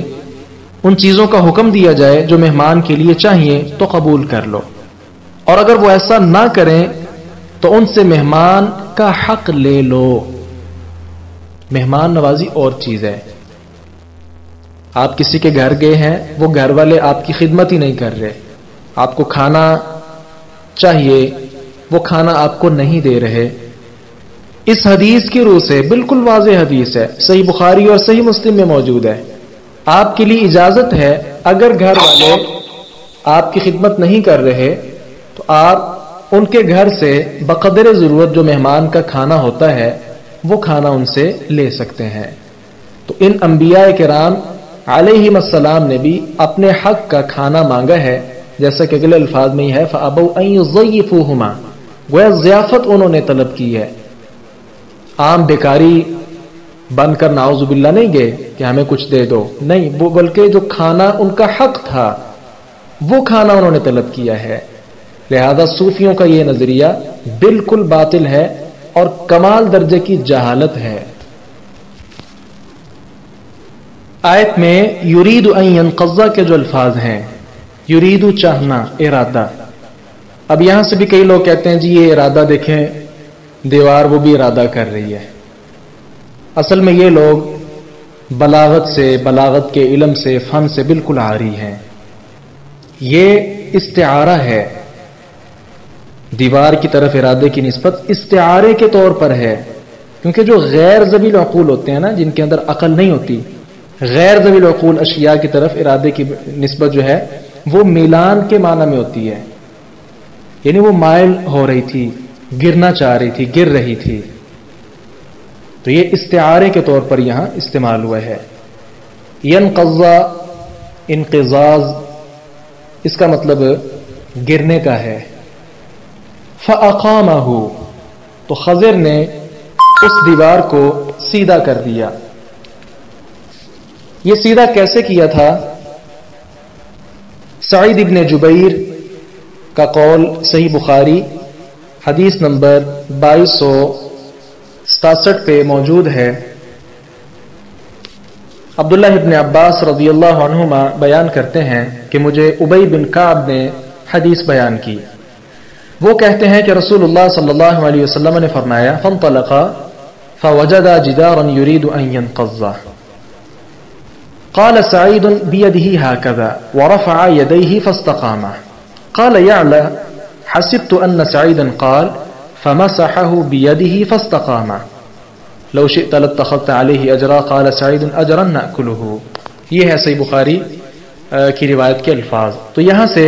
ان چیزوں کا حکم دیا جائے جو مہمان کے لیے چاہیے تو قبول کر لو، اور اگر وہ ایسا نہ کریں تو ان سے مہمان کا حق لے لو. مہمان نوازی اور چیز ہے. آپ کسی کے گھر گئے ہیں، وہ گھر والے آپ کی خدمت ہی نہیں کر رہے، آپ کو کھانا چاہیے، وہ کھانا آپ کو نہیں دے رہے، اس حدیث کی روح سے بالکل واضح حدیث ہے، صحیح بخاری اور صحیح مسلم میں موجود ہے، آپ کے لیے اجازت ہے اگر گھر والے آپ کی خدمت نہیں کر رہے تو آپ ان کے گھر سے بقدر ضرورت جو مہمان کا کھانا ہوتا ہے وہ کھانا ان سے لے سکتے ہیں۔ تو ان انبیاء کرام علیہم السلام نے بھی اپنے حق کا کھانا مانگا ہے، جیسا کہ اگلے الفاظ میں ہی ہے فَأَبَوْا أَن يُضَيِّفُوهُمَا، گویا ضیافت انہوں نے طلب کی ہے، عام بیکاری بن کر نعوذ باللہ نہیں گئے کہ ہمیں کچھ دے دو، نہیں، وہ بلکہ جو کھانا ان کا حق تھا وہ کھانا انہوں نے طلب کیا ہے۔ لہذا صوفیوں کا یہ نظریہ بالکل باطل ہے اور کمال درجے کی جہالت ہے۔ آیت میں یرید ان ینقض کے جو الفاظ ہیں، یرید چاہنا، ارادہ، اب یہاں سے بھی کئی لوگ کہتے ہیں جی یہ ارادہ دیکھیں دیوار وہ بھی ارادہ کر رہی ہے۔ اصل میں یہ لوگ بلاغت سے، بلاغت کے علم سے، فن سے بالکل عاری ہیں۔ یہ استعارہ ہے، دیوار کی طرف ارادے کی نسبت استعارے کے طور پر ہے، کیونکہ جو غیر ذوی العقول ہوتے ہیں نا، جن کے اندر عقل نہیں ہوتی، غیر ذوی العقول اشیاء کی طرف ارادے کی نسبت جو ہے وہ میلان کے معنی میں ہوتی ہے، یعنی وہ مائل ہو رہی تھی، گرنا چاہ رہی تھی، گر رہی تھی، تو یہ استعارے کے طور پر یہاں استعمال ہوا ہے۔ ینقض، انقضاض، اس کا مطلب گرنے کا ہے۔ فَأَقَامَهُ، تو خضر نے اس دیوار کو سیدھا کر دیا۔ یہ سیدھا کیسے کیا تھا؟ سعید ابن جبیر کا قول صحیح بخاری حدیث نمبر 2267 پہ موجود ہے۔ عبداللہ ابن عباس رضی اللہ عنہما بیان کرتے ہیں کہ مجھے ابی بن کعب نے حدیث بیان کی، وہ کہتے ہیں کہ رسول اللہ صلی اللہ علیہ وسلم نے فرمایا فانطلقا فوجدا جدارا يريد ان ينقض، قال سعيد بيده هكذا ورفع يديه فاستقام، قال يعلى حسبت ان سعيدا قال فمسحه بيده فاستقام، لو شئت لاتخذت عليه اجرا، قال سعيد اجرا ناكله۔ یہ ہے صحیح بخاری کی روایت کے الفاظ۔ تو یہاں سے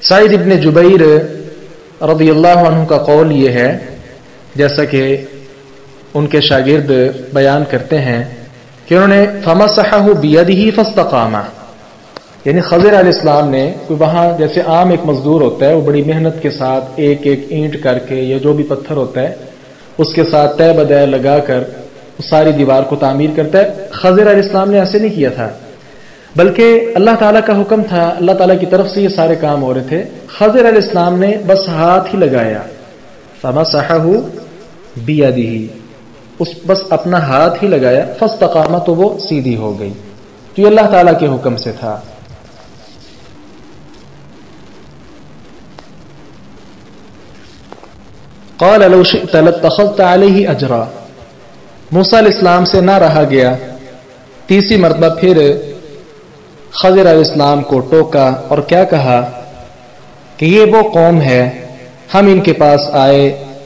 سعید ابن جبیر رضی اللہ عنہ کا قول یہ ہے، جیسا کہ ان کے شاگرد بیان کرتے ہیں کہ انہوں نے فمسحه بيده فاستقام، یعنی خضر علیہ السلام نے وہاں جیسے عام ایک مزدور ہوتا ہے، وہ بڑی محنت کے ساتھ ایک ایک اینٹ کر کے یا جو بھی پتھر ہوتا ہے اس کے ساتھ طے بدے لگا کر ساری دیوار کو تعمیر کرتا ہے، خضر علیہ السلام نے ایسے نہیں کیا تھا، بلکہ اللہ تعالیٰ کا حکم تھا، اللہ تعالیٰ کی طرف سے یہ سارے کام ہو رہے تھے، خضر علیہ السلام نے بس ہاتھ ہی لگایا، فمسحه بیدہ، بس اپنا ہاتھ ہی لگایا، فاستقام، تو وہ سیدھی ہو گئی، تو یہ اللہ تعالیٰ کے حکم سے تھا۔ قال لو شئت لاتخذت عليه اجرا، موسیٰ علیہ السلام سے نہ رہا گیا، تیسری مرتبہ پھر خضر علیہ السلام کو ٹوکا اور کیا کہا کہ یہ وہ قوم ہے، ہم ان کے پاس آئے،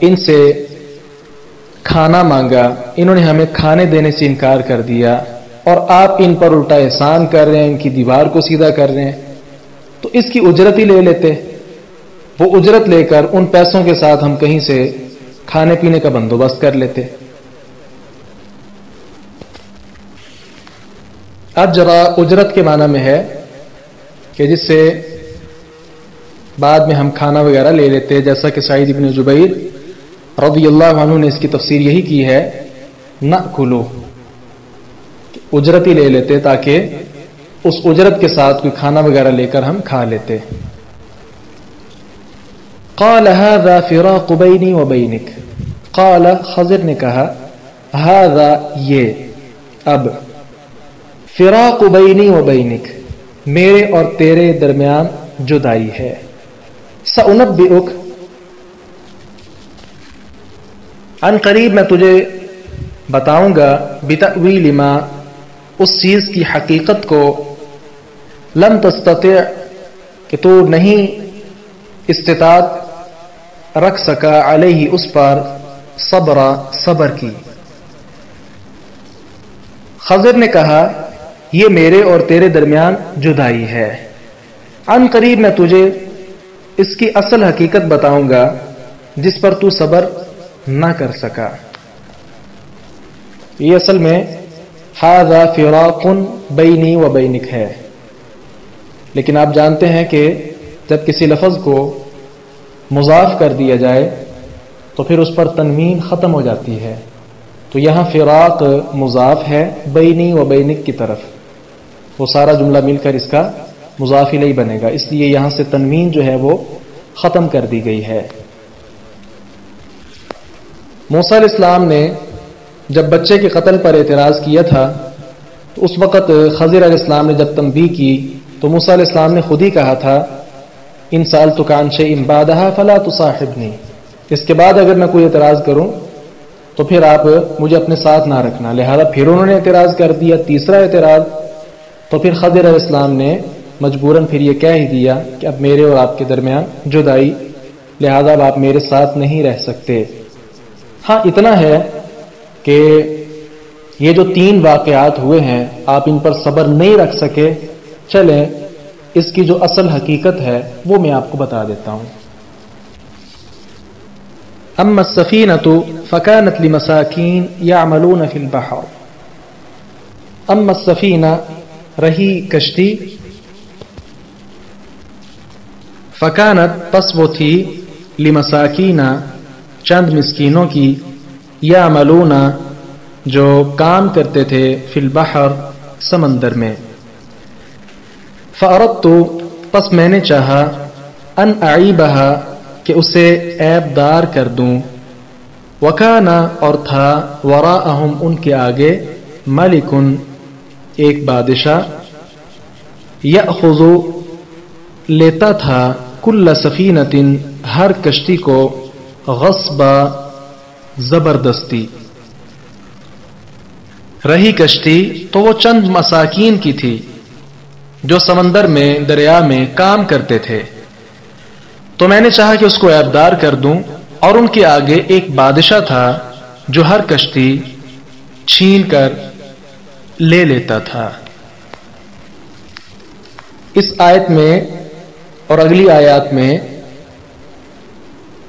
ان سے کھانا مانگا، انہوں نے ہمیں کھانے دینے سے انکار کر دیا، اور آپ ان پر الٹا احسان کر رہے ہیں، ان کی دیوار کو سیدھا کر رہے ہیں، تو اس کی اجرت ہی لے لیتے، وہ اجرت لے کر ان پیسوں کے ساتھ ہم کہیں سے کھانے پینے کا بندوبست کر لیتے۔ اجرا اجرت کے معنی میں ہے کہ جس سے بعد میں ہم کھانا وغیرہ لے لیتے، جیسا کہ سعید ابن جبیر رضی اللہ عنہ نے اس کی تفسیر یہی کی ہے، نأکلو، اجرت ہی لے لیتے تاکہ اس اجرت کے ساتھ کوئی کھانا وغیرہ لے کر ہم کھا لیتے۔ قال هذا فراق بینی و بینک، قال خضر نے کہا هذا یہ، اب فراق بینی و بینک، میرے اور تیرے درمیان جدائی ہے، سأنبئک، ان قریب میں تجھے بتاؤں گا، بتأویل ما، اس چیز کی حقیقت کو، لم تستطع، کہ تو نہیں استطاعت رکھ سکا، علیہ اس پر، صبرا صبر کی۔ خضر نے کہا یہ میرے اور تیرے درمیان جدائی ہے، عن قریب میں تجھے اس کی اصل حقیقت بتاؤں گا جس پر تو صبر نہ کر سکا۔ یہ اصل میں ھذا فراق بینی و بینک ہے، لیکن آپ جانتے ہیں کہ جب کسی لفظ کو مضاف کر دیا جائے تو پھر اس پر تنوین ختم ہو جاتی ہے، تو یہاں فراق مضاف ہے بینی و بینک کی طرف، وہ سارا جملہ مل کر اس کا مضاف الیہ بنے گا، اس لیے یہاں سے تنوین جو ہے وہ ختم کر دی گئی ہے۔ موسیٰ علیہ السلام نے جب بچے کے قتل پر اعتراض کیا تھا تو اس وقت خضر علیہ السلام نے جب تنبیہ کی تو موسیٰ علیہ السلام نے خود ہی کہا تھا ان سألتک عن شیء بعدها فلا تصاحبنی، اس کے بعد اگر میں کوئی اعتراض کروں تو پھر آپ مجھے اپنے ساتھ نہ رکھنا۔ لہذا پھر انہوں نے اعتراض کر دیا، تیسرا اعتراض، تو پھر خضر علیہ السلام نے مجبوراً پھر یہ کہہ ہی دیا کہ اب میرے اور آپ کے درمیان جدائی، لہذا اب آپ میرے ساتھ نہیں رہ سکتے۔ ہاں اتنا ہے کہ یہ جو 3 واقعات ہوئے ہیں آپ ان پر صبر نہیں رکھ سکے، چلیں اس کی جو اصل حقیقت ہے وہ میں آپ کو بتا دیتا ہوں۔ اما السفینۃ فکانت لمساکین یعملون فی البحر، اما السفینہ رہی کشتی، فکانت پس وہ تھی، لمساکین چند مسکینوں کی، یعملون جو کام کرتے تھے، فی البحر سمندر میں، فاردت پس میں نے چاہا، ان اعیبہا کہ اسے عیب دار کر دوں، وکانا اور تھا، وراءہم ان کے آگے، ملکن ایک بادشاہ، یأخذ لیتا تھا، کل سفینۃ ہر کشتی کو، غصبا زبردستی۔ رہی کشتی تو وہ چند مساکین کی تھی جو سمندر میں دریا میں کام کرتے تھے، تو میں نے چاہا کہ اس کو عیبدار کر دوں، اور ان کے آگے ایک بادشاہ تھا جو ہر کشتی چھین کر لے لیتا تھا۔ اس آیت میں اور اگلی آیات میں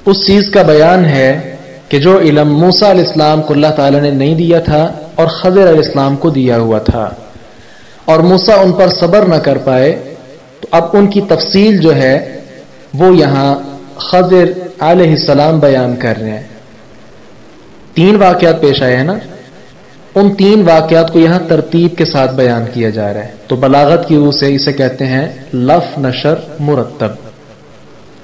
اس چیز کا بیان ہے کہ جو علم موسیٰ علیہ السلام کو اللہ تعالیٰ نے نہیں دیا تھا اور خضر علیہ السلام کو دیا ہوا تھا، اور موسیٰ ان پر صبر نہ کر پائے، تو اب ان کی تفصیل جو ہے وہ یہاں خضر علیہ السلام بیان کر رہے ہیں۔ 3 واقعات پیش آئے ہیں نا، ان 3 واقعات کو یہاں ترتیب کے ساتھ بیان کیا جا رہا ہے، تو بلاغت کی روح سے اسے کہتے ہیں لف نشر مرتب،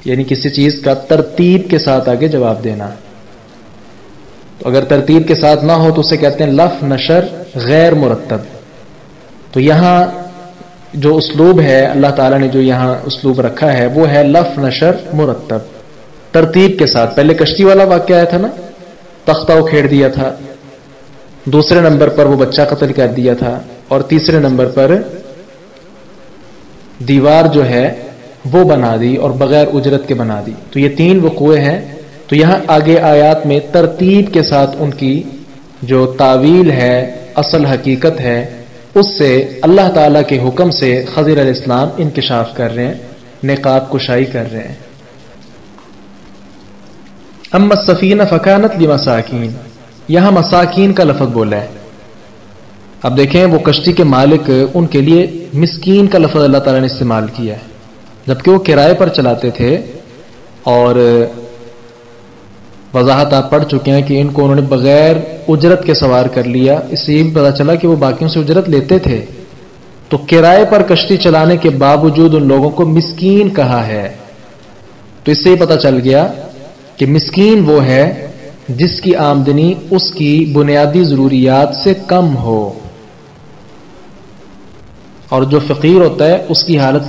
یعنی کسی چیز کا ترتیب کے ساتھ آگے جواب دینا۔ تو اگر ترتیب کے ساتھ نہ ہو تو اسے کہتے ہیں لف نشر غیر مرتب۔ تو یہاں جو اسلوب ہے اللہ تعالیٰ نے جو یہاں اسلوب رکھا ہے وہ ہے لف نشر مرتب، ترتیب کے ساتھ۔ پہلے کشتی والا واقعہ آیا تھا نا، تختہ اکھیڑ دیا تھا، دوسرے نمبر پر وہ بچہ قتل کر دیا تھا، اور تیسرے نمبر پر دیوار جو ہے وہ بنا دی اور بغیر اجرت کے بنا دی۔ تو یہ 3 وقوعے ہیں، تو یہاں آگے آیات میں ترتیب کے ساتھ ان کی جو تعویل ہے، اصل حقیقت ہے، اس سے اللہ تعالیٰ کے حکم سے خضر علیہ السلام انکشاف کر رہے ہیں، نقاب کشائی کر رہے ہیں۔ اما السفینہ فکانت لمساکین، یہاں مساکین کا لفظ بولا ہے۔ اب دیکھیں وہ کشتی کے مالک، ان کے لیے مسکین کا لفظ اللہ تعالیٰ نے استعمال کیا ہے، جبکہ وہ کرائے پر چلاتے تھے، اور وضاحت آپ پڑھ چکے ہیں کہ ان کو انہوں نے بغیر اجرت کے سوار کر لیا، اس سے یہ بھی پتا چلا کہ وہ باقیوں سے اجرت لیتے تھے، تو کرائے پر کشتی چلانے کے باوجود ان لوگوں کو مسکین کہا ہے۔ تو اس سے یہ پتا چل گیا کہ مسکین وہ ہے جس کی آمدنی اس کی بنیادی ضروریات سے کم ہو، اور جو فقیر ہوتا ہے اس کی حالت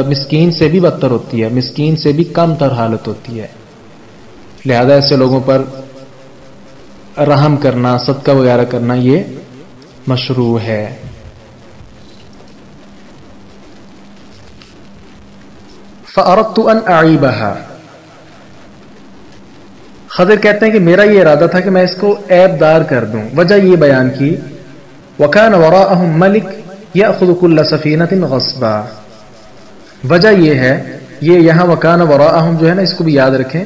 مسکین سے بھی بدتر ہوتی ہے، مسکین سے بھی کم تر حالت ہوتی ہے۔ لہذا ایسے لوگوں پر رحم کرنا، صدقہ وغیرہ کرنا یہ مشروع ہے۔ فَأَرَدْتُ أَنْ أَعِيبَهَا، خضر کہتے ہیں کہ میرا یہ ارادہ تھا کہ میں اس کو عیب دار کر دوں. وجہ یہ بیان کی وَكَانَ وَرَاءَهُمْ مَلِكٌ يَأْخُذُ كُلَّ سَفِينَةٍ غَصْبًا. وجہ یہ ہے، یہ یہاں وَكَانَ وَرَاءَهُمْ جو ہے نا اس کو بھی یاد رکھیں.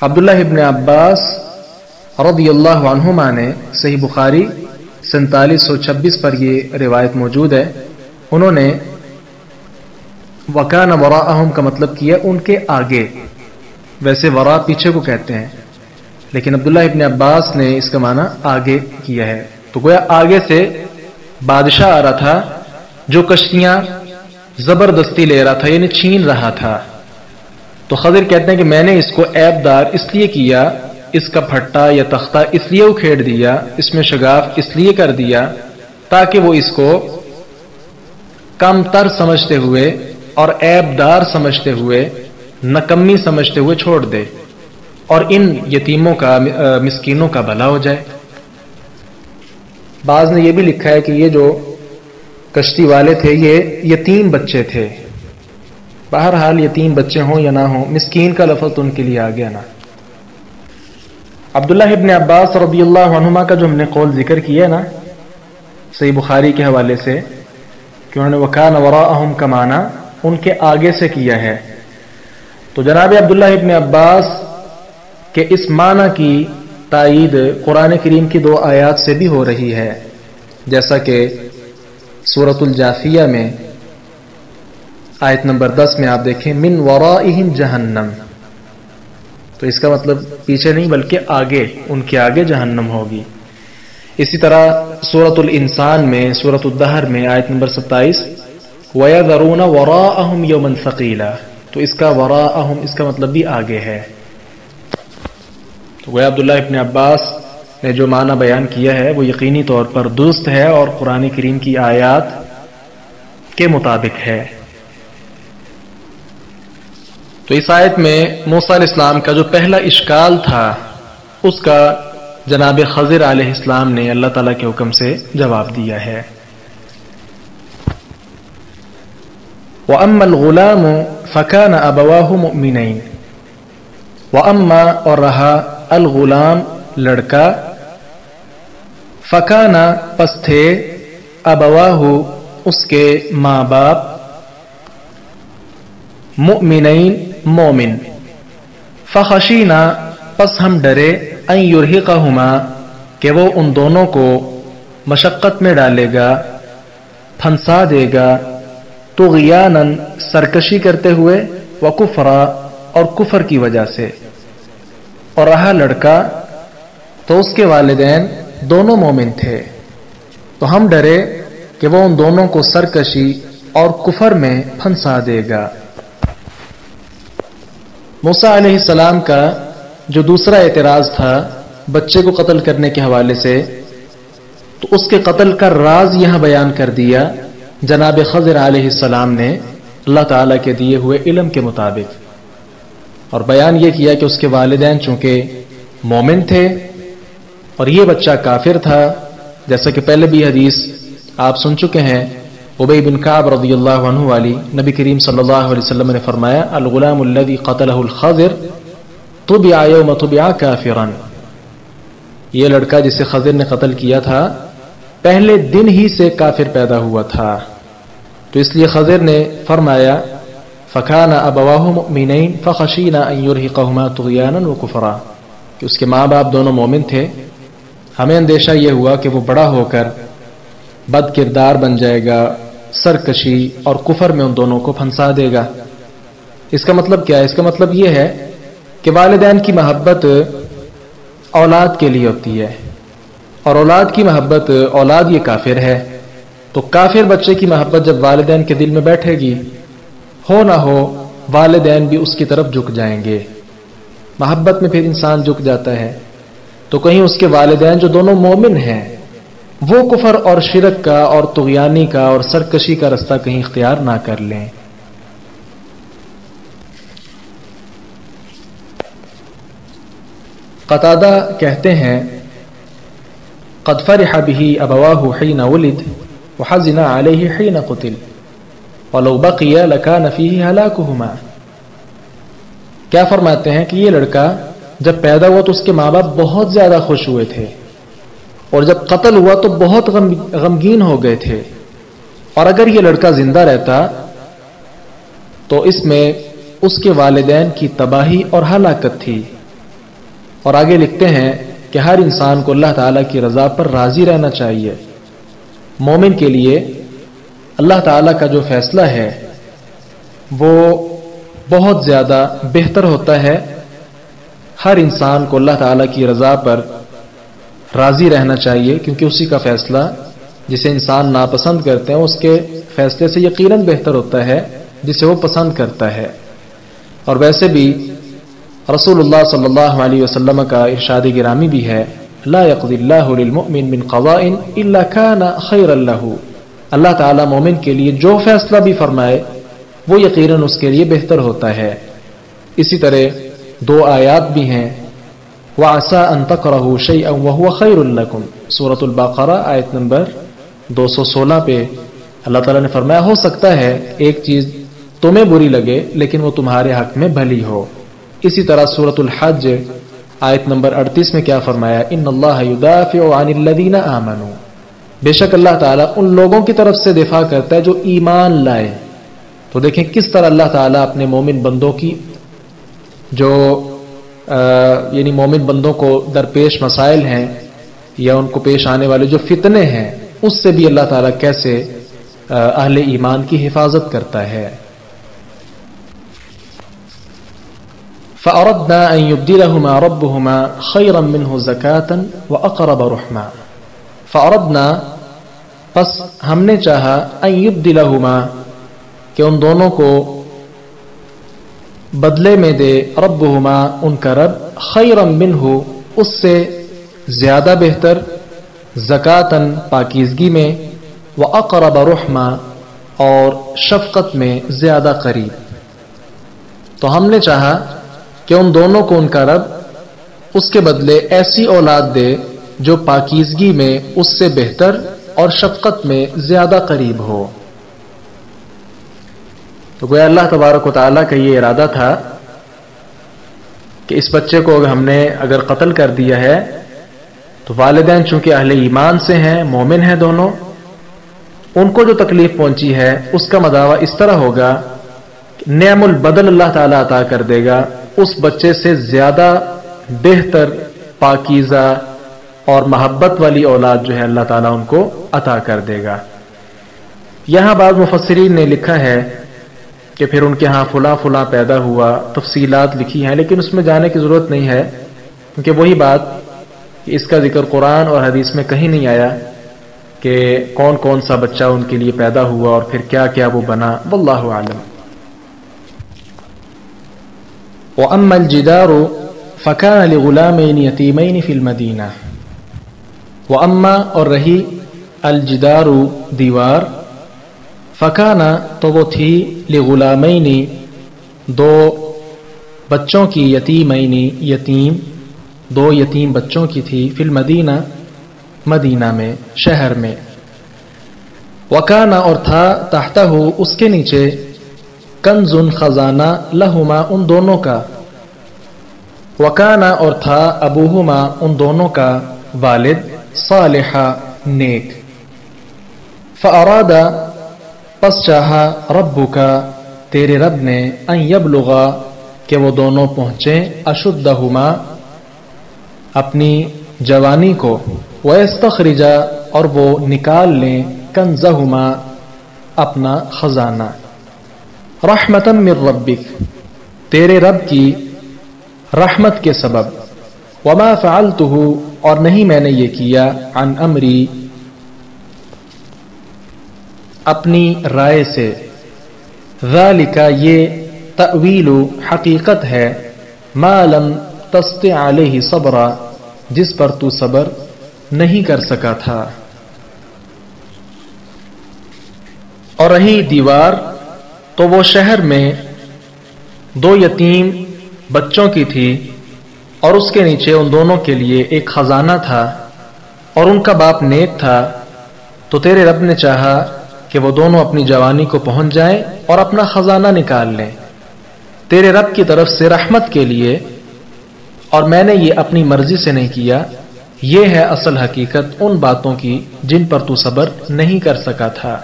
عبداللہ ابن عباس رضی اللہ عنہما نے صحیح بخاری 4726 پر یہ روایت موجود ہے، انہوں نے وَكَانَ وَرَاءَهُمْ کا مطلب کیا ان کے آگے. ویسے ورا پیچھے کو کہتے ہیں، لیکن عبداللہ ابن عباس نے اس کا معنی آگے کیا ہے. تو گویا آگے سے بادشاہ آ رہا تھا جو کشتیاں زبردستی لے رہا تھا، یعنی چھین رہا تھا. تو خضر کہتے ہیں کہ میں نے اس کو عیب دار اس لیے کیا، اس کا پھٹا یا تختہ اس لیے اکھیڑ دیا، اس میں شگاف اس لیے کر دیا تاکہ وہ اس کو کم تر سمجھتے ہوئے اور عیب دار سمجھتے ہوئے، نکمی سمجھتے ہوئے چھوڑ دے، اور ان یتیموں کا، مسکینوں کا بھلا ہو جائے. بعض نے یہ بھی لکھا ہے کہ یہ جو کشتی والے تھے یہ یتیم بچے تھے. بہرحال یتیم بچے ہوں یا نہ ہوں، مسکین کا لفظ تو ان کے لیے آ گیا نا. عبداللہ ابن عباس رضی اللہ عنہما کا جو ہم نے قول ذکر کیا ہے نا صحیح بخاری کے حوالے سے کہ انہوں نے وَكَانَ وَرَاءَهُمْ کا معنی ان کے آگے سے کیا ہے، تو جناب عبداللہ ابن عباس کے اس معنی کی تائید قرآن کریم کی 2 آیات سے بھی ہو رہی ہے، جیسا کہ سورۃ الجاثیہ میں آیت نمبر 10 میں آپ دیکھیں من ورائہم جہنم. تو اس کا مطلب پیچھے نہیں بلکہ آگے، ان کے آگے جہنم ہوگی. اسی طرح سورۃ الانسان میں، سورۃ الدہر میں آیت نمبر 27 وَيَذَرُونَ وَرَاءَهُمْ يَوْمًا ثَقِيلًا. تو اس کا وراءہم اس کا مطلب بھی آگے ہے. تو گویا عبداللہ ابن عباس نے جو معنی بیان کیا ہے وہ یقینی طور پر درست ہے اور قرآن کریم کی آیات کے مطابق ہے. تو اس آیت میں موسیٰ علیہ السلام کا جو پہلا اشکال تھا اس کا جناب خضر علیہ السلام نے اللہ تعالیٰ کے حکم سے جواب دیا ہے. وَأَمَّا الْغُلَامُ فَكَانَ أَبَوَاهُ مُؤْمِنَيْنِ. وَأَمَّا اور رہا الغلام لڑکا، فَكَانَ پس تھے، أَبَوَاهُ اس کے ماں باپ، مؤمنین مومن، فخشینا پس ہم ڈرے، ان یرہقہما کہ وہ ان دونوں کو مشقت میں ڈالے گا، پھنسا دے گا، طغیانا سرکشی کرتے ہوئے، وکفرا اور کفر کی وجہ سے. اور رہا لڑکا تو اس کے والدین دونوں مومن تھے، تو ہم ڈرے کہ وہ ان دونوں کو سرکشی اور کفر میں پھنسا دے گا. موسیٰ علیہ السلام کا جو دوسرا اعتراض تھا بچے کو قتل کرنے کے حوالے سے، تو اس کے قتل کا راز یہاں بیان کر دیا جناب خضر علیہ السلام نے اللہ تعالیٰ کے دیے ہوئے علم کے مطابق، اور بیان یہ کیا کہ اس کے والدین چونکہ مومن تھے اور یہ بچہ کافر تھا، جیسا کہ پہلے بھی حدیث آپ سن چکے ہیں ابی بن کعب رضی اللہ عنہ والی. نبی کریم صلی اللہ علیہ وسلم نے فرمایا الغلام الذی قتلہ الخضر طبع یوم طبع کافرا. یہ لڑکا جسے خضر نے قتل کیا تھا پہلے دن ہی سے کافر پیدا ہوا تھا، تو اس لیے خضر نے فرمایا فکان ابواہ مؤمنین فخشینا ان یرہقہما طغیانا وکفرا، کہ اس کے ماں باپ دونوں مومن تھے، ہمیں اندیشہ یہ ہوا کہ وہ بڑا ہو کر بد کردار بن جائے گا، سرکشی اور کفر میں ان دونوں کو پھنسا دے گا. اس کا مطلب کیا ہے؟ اس کا مطلب یہ ہے کہ والدین کی محبت اولاد کے لیے ہوتی ہے، اور اولاد کی محبت، اولاد یہ کافر ہے، تو کافر بچے کی محبت جب والدین کے دل میں بیٹھے گی، ہو نہ ہو والدین بھی اس کی طرف جھک جائیں گے. محبت میں پھر انسان جھک جاتا ہے، تو کہیں اس کے والدین جو دونوں مومن ہیں وہ کفر اور شرک کا اور طغیانی کا اور سرکشی کا رستہ کہیں اختیار نہ کر لیں. قتادہ کہتے ہیں قد فرح به ابواہ حين ولد وحزن عليه حين قتل ولو بقي لكان فيه هلاكهما. کیا فرماتے ہیں کہ یہ لڑکا جب پیدا ہوا تو اس کے ماں باپ بہت زیادہ خوش ہوئے تھے، اور جب قتل ہوا تو بہت غمگین ہو گئے تھے، اور اگر یہ لڑکا زندہ رہتا تو اس میں اس کے والدین کی تباہی اور ہلاکت تھی۔ اور آگے لکھتے ہیں کہ ہر انسان کو اللہ تعالیٰ کی رضا پر راضی رہنا چاہیے۔ مومن کے لیے اللہ تعالیٰ کا جو فیصلہ ہے وہ بہت زیادہ بہتر ہوتا ہے۔ ہر انسان کو اللہ تعالیٰ کی رضا پر راضی رہنا چاہیے، کیونکہ اسی کا فیصلہ جسے انسان ناپسند کرتے ہیں اس کے فیصلے سے یقیناً بہتر ہوتا ہے جسے وہ پسند کرتا ہے۔ اور ویسے بھی رسول اللہ صلی اللہ علیہ وسلم کا ارشاد گرامی بھی ہے، لا يقضي اللہ للمؤمن من قضاء الا كان خيرا له، اللہ تعالیٰ مومن کے لیے جو فیصلہ بھی فرمائے وہ یقیناً اس کے لیے بہتر ہوتا ہے۔ اسی طرح دو آیات بھی ہیں، وَعَسَىٰ أَن تَكْرَهُوا شَيْئًا وَهُوَ خَيْرٌ لَكُمْ، سورۃ البقرہ آیت نمبر 216 پہ اللہ تعالیٰ نے فرمایا ہو سکتا ہے ایک چیز تمہیں بری لگے لیکن وہ تمہارے حق میں بھلی ہو۔ اسی طرح سورۃ الحج آیت نمبر 38 میں کیا فرمایا، ان اللہ یدافع عن الذین آمنوا، بے شک اللہ تعالیٰ ان لوگوں کی طرف سے دفاع کرتا ہے جو ایمان لائے۔ تو دیکھیں کس طرح اللہ تعالیٰ اپنے مومن بندوں کی جو یعنی مومن بندوں کو درپیش مسائل ہیں یا ان کو پیش آنے والے جو فتنے ہیں اس سے بھی اللہ تعالیٰ کیسے اہل ایمان کی حفاظت کرتا ہے۔ فَأَرَدْنَا أَن يُبْدِلَهُمَا رَبُّهُمَا خَيْرًا مِّنْهُ زَكَاةً وَأَقْرَبَ رُحْمًا، فَأَرَدْنَا پس ہم نے چاہا أَن يُبْدِلَهُمَا کہ ان دونوں کو بدلے میں دے، ربہما ان کا رب، خیرا منہ اس سے زیادہ بہتر، زکاتن پاکیزگی میں، واقرب رحما اور شفقت میں زیادہ قریب۔ تو ہم نے چاہا کہ ان دونوں کو ان کا رب اس کے بدلے ایسی اولاد دے جو پاکیزگی میں اس سے بہتر اور شفقت میں زیادہ قریب ہو۔ تو گویا اللہ تبارک و تعالیٰ کا یہ ارادہ تھا کہ اس بچے کو ہم نے اگر قتل کر دیا ہے تو والدین چونکہ اہل ایمان سے ہیں، مومن ہیں دونوں، ان کو جو تکلیف پہنچی ہے اس کا مداوع اس طرح ہوگا کہ نعم البدل اللہ تعالیٰ عطا کر دے گا، اس بچے سے زیادہ بہتر، پاکیزہ اور محبت والی اولاد جو ہے اللہ تعالیٰ ان کو عطا کر دے گا۔ یہاں بعض مفسرین نے لکھا ہے کہ پھر ان کے ہاں فلاں فلاں پیدا ہوا، تفصیلات لکھی ہیں، لیکن اس میں جانے کی ضرورت نہیں ہے، کیونکہ وہی بات کہ اس کا ذکر قرآن اور حدیث میں کہیں نہیں آیا کہ کون کون سا بچہ ان کے لیے پیدا ہوا اور پھر کیا کیا وہ بنا، واللہ اعلم۔ وَأَمَّا الْجِدَارُ فَكَانَ لِغُلَامَيْنِ يَتِيمَيْنِ فِي الْمَدِينَةِ، وَأَمَّا اور رہی، الجدار دیوار، فکانا تو وہ تھی، لغلامین دو بچوں کی، یتیمین یتیم، دو یتیم بچوں کی تھی، فی المدینہ مدینہ میں، شہر میں، وکانا اور تھا، تحتہ اس کے نیچے، کنز خزانہ، لہما ان دونوں کا، وکانا اور تھا، ابوہما ان دونوں کا والد، صالحا نیک، فارادا پس چاہا، ربک تیرے رب نے، ان یبلغا کہ وہ دونوں پہنچیں، اشدہما اپنی جوانی کو، ویستخرجا اور وہ نکال لیں، کنزہما اپنا خزانہ، رحمتا من ربک تیرے رب کی رحمت کے سبب، وما فعلتہ اور نہیں میں نے یہ کیا، عن امری اپنی رائے سے، ذالک یہ تأویل حقیقت ہے، ما لم تستطع علیہ صبرا جس پر تو صبر نہیں کر سکا تھا۔ اور رہی دیوار تو وہ شہر میں دو یتیم بچوں کی تھی، اور اس کے نیچے ان دونوں کے لیے ایک خزانہ تھا، اور ان کا باپ نیک تھا، تو تیرے رب نے چاہا کہ وہ دونوں اپنی جوانی کو پہنچ جائیں اور اپنا خزانہ نکال لیں، تیرے رب کی طرف سے رحمت کے لیے اور میں نے یہ اپنی مرضی سے نہیں کیا، یہ ہے اصل حقیقت ان باتوں کی جن پر تو صبر نہیں کر سکا تھا۔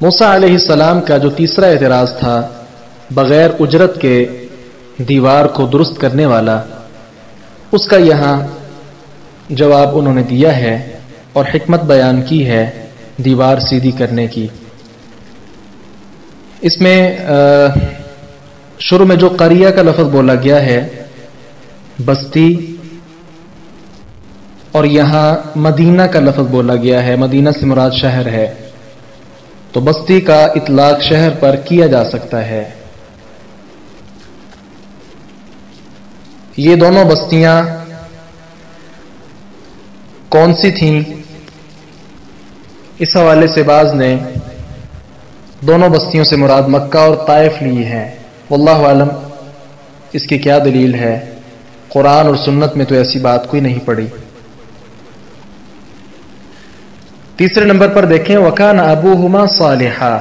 موسیٰ علیہ السلام کا جو تیسرا اعتراض تھا بغیر اجرت کے دیوار کو درست کرنے والا، اس کا یہاں جواب انہوں نے دیا ہے اور حکمت بیان کی ہے دیوار سیدھی کرنے کی۔ اس میں شروع میں جو قریہ کا لفظ بولا گیا ہے بستی، اور یہاں مدینہ کا لفظ بولا گیا ہے، مدینہ سے مراد شہر ہے، تو بستی کا اطلاق شہر پر کیا جا سکتا ہے۔ یہ دونوں بستیاں کون سی تھیں؟ اس حوالے سے بعض نے دونوں بستیوں سے مراد مکہ اور طائف لی ہے، واللہ عالم اس کی کیا دلیل ہے، قرآن اور سنت میں تو ایسی بات کوئی نہیں پڑی۔ تیسرے نمبر پر دیکھیں وَكَانَ أَبُوهُمَا صَالِحًا،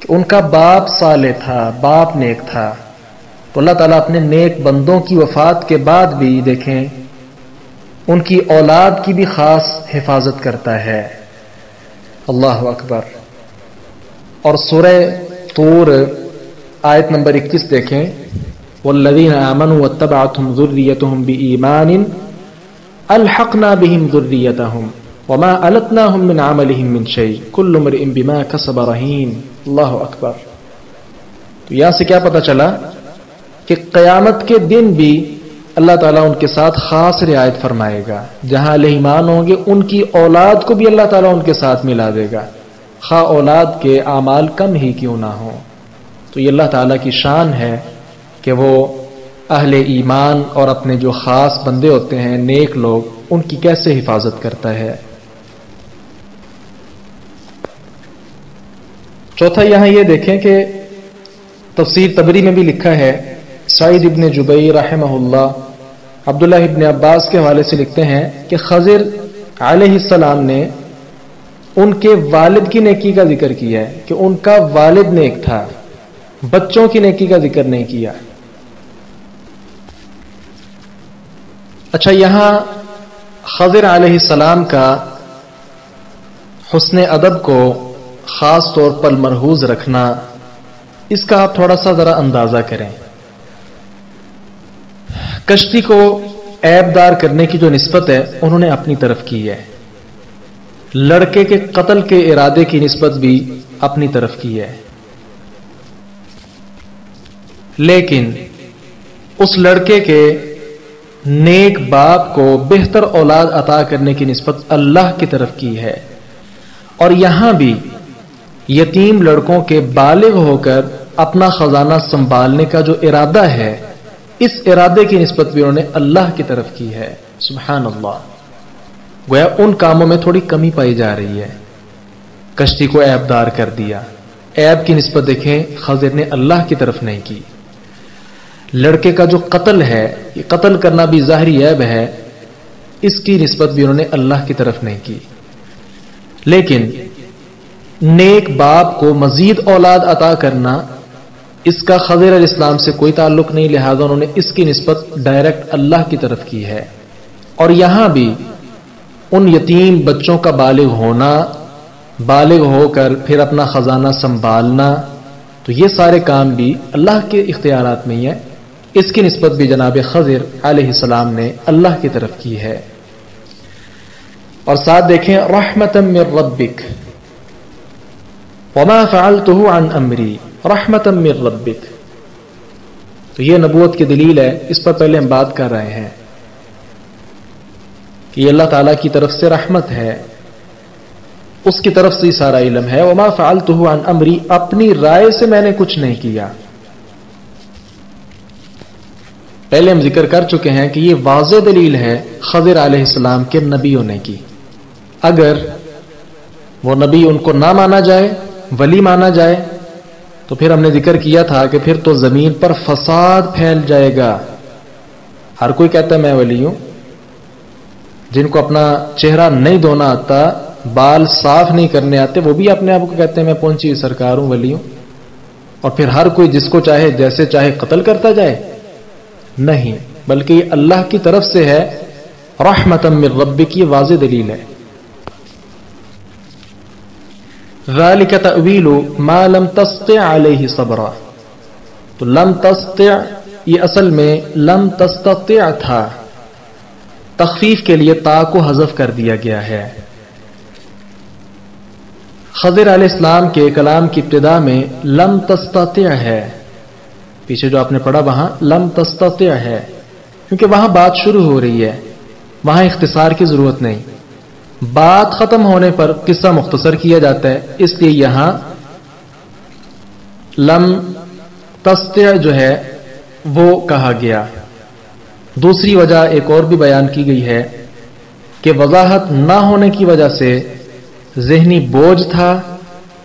کہ ان کا باپ صالح تھا، باپ نیک تھا۔ تو اللہ تعالیٰ اپنے نیک بندوں کی وفات کے بعد بھی دیکھیں ان کی اولاد کی بھی خاص حفاظت کرتا ہے۔ اللہ اکبر۔ اور سورہ طور آیت نمبر 21 دیکھیں وَالَّذِينَ آمَنُوا وَاتَّبَعَتْهُمْ ذُرِّيَّتُهُمْ بِإِيمَانٍ أَلْحَقْنَا بِهِمْ ذُرِّيَّتَهُمْ وَمَا أَلَتْنَاهُمْ مِنْ عَمَلِهِمْ مِنْ شَيْءٍ كُلُّ امْرِئٍ بِمَا كَسَبَ رَهِينٌ۔ اللہ اکبر۔ تو یہاں سے کیا پتہ چلا کہ قیامت کے دن بھی اللہ تعالیٰ ان کے ساتھ خاص رعایت فرمائے گا، جہاں اہل ایمان ہوں گے ان کی اولاد کو بھی اللہ تعالیٰ ان کے ساتھ ملا دے گا، خواہ اولاد کے اعمال کم ہی کیوں نہ ہوں۔ تو یہ اللہ تعالیٰ کی شان ہے کہ وہ اہل ایمان اور اپنے جو خاص بندے ہوتے ہیں نیک لوگ ان کی کیسے حفاظت کرتا ہے۔ چوتھا یہاں یہ دیکھیں کہ تفسیر طبری میں بھی لکھا ہے، سعید ابن جبیر رحمہ اللہ عبداللہ ابن عباس کے حوالے سے لکھتے ہیں کہ خضر علیہ السلام نے ان کے والد کی نیکی کا ذکر کیا ہے کہ ان کا والد نیک تھا، بچوں کی نیکی کا ذکر نہیں کیا۔ اچھا، یہاں خضر علیہ السلام کا حسن ادب کو خاص طور پر مرحوظ رکھنا، اس کا آپ تھوڑا سا ذرا اندازہ کریں۔ کشتی کو عیب دار کرنے کی جو نسبت ہے انہوں نے اپنی طرف کی ہے، لڑکے کے قتل کے ارادے کی نسبت بھی اپنی طرف کی ہے، لیکن اس لڑکے کے نیک باپ کو بہتر اولاد عطا کرنے کی نسبت اللہ کی طرف کی ہے۔ اور یہاں بھی یتیم لڑکوں کے بالغ ہو کر اپنا خزانہ سنبھالنے کا جو ارادہ ہے اس ارادے کی نسبت بھی انہوں نے اللہ کی طرف کی ہے۔ سبحان اللہ۔ گویا ان کاموں میں تھوڑی کمی پائی جا رہی ہے، کشتی کو عیب دار کر دیا، عیب کی نسبت دیکھیں خضر نے اللہ کی طرف نہیں کی۔ لڑکے کا جو قتل ہے، یہ قتل کرنا بھی ظاہری عیب ہے، اس کی نسبت بھی انہوں نے اللہ کی طرف نہیں کی۔ لیکن نیک باپ کو مزید اولاد عطا کرنا، اس کا خضر علیہ السلام سے کوئی تعلق نہیں، لہذا انہوں نے اس کی نسبت ڈائریکٹ اللہ کی طرف کی ہے۔ اور یہاں بھی ان یتیم بچوں کا بالغ ہونا، بالغ ہو کر پھر اپنا خزانہ سنبھالنا، تو یہ سارے کام بھی اللہ کے اختیارات میں ہی ہے، اس کی نسبت بھی جناب خضر علیہ السلام نے اللہ کی طرف کی ہے۔ اور ساتھ دیکھیں رحمتا من ربک وما فعلته عن امری رحمتا من ربک، تو یہ نبوت کی دلیل ہے، اس پر پہلے ہم بات کر رہے ہیں کہ یہ اللہ تعالیٰ کی طرف سے رحمت ہے، اس کی طرف سے سارا علم ہے۔ وما فعلته عن امری، اپنی رائے سے میں نے کچھ نہیں کیا۔ پہلے ہم ذکر کر چکے ہیں کہ یہ واضح دلیل ہے خضر علیہ السلام کے نبی ہونے کی۔ اگر وہ نبی ان کو نہ مانا جائے، ولی مانا جائے، تو پھر ہم نے ذکر کیا تھا کہ پھر تو زمین پر فساد پھیل جائے گا۔ ہر کوئی کہتا ہے میں ولی ہوں، جن کو اپنا چہرہ نہیں دھونا آتا، بال صاف نہیں کرنے آتے، وہ بھی اپنے آپ کو کہتے ہیں میں پہنچی سرکار ہوں، ولی ہوں، اور پھر ہر کوئی جس کو چاہے جیسے چاہے قتل کرتا جائے؟ نہیں، بلکہ یہ اللہ کی طرف سے ہے، رحمتا من ربک، کی واضح دلیل ہے۔ ذالک تأویل ما لم تستطع علیہ صبرا، تو لم تستطع یہ اصل میں لم تستطع تھا، تخفیف کے لیے تا کو حذف کر دیا گیا ہے۔ خضر علیہ السلام کے کلام کی ابتدا میں لم تستطع ہے، پیچھے جو آپ نے پڑھا وہاں لم تستطع ہے، کیونکہ وہاں بات شروع ہو رہی ہے، وہاں اختصار کی ضرورت نہیں، بات ختم ہونے پر قصہ مختصر کیا جاتا ہے، اس لیے یہاں لم تستطع جو ہے وہ کہا گیا۔ دوسری وجہ ایک اور بھی بیان کی گئی ہے کہ وضاحت نہ ہونے کی وجہ سے ذہنی بوجھ تھا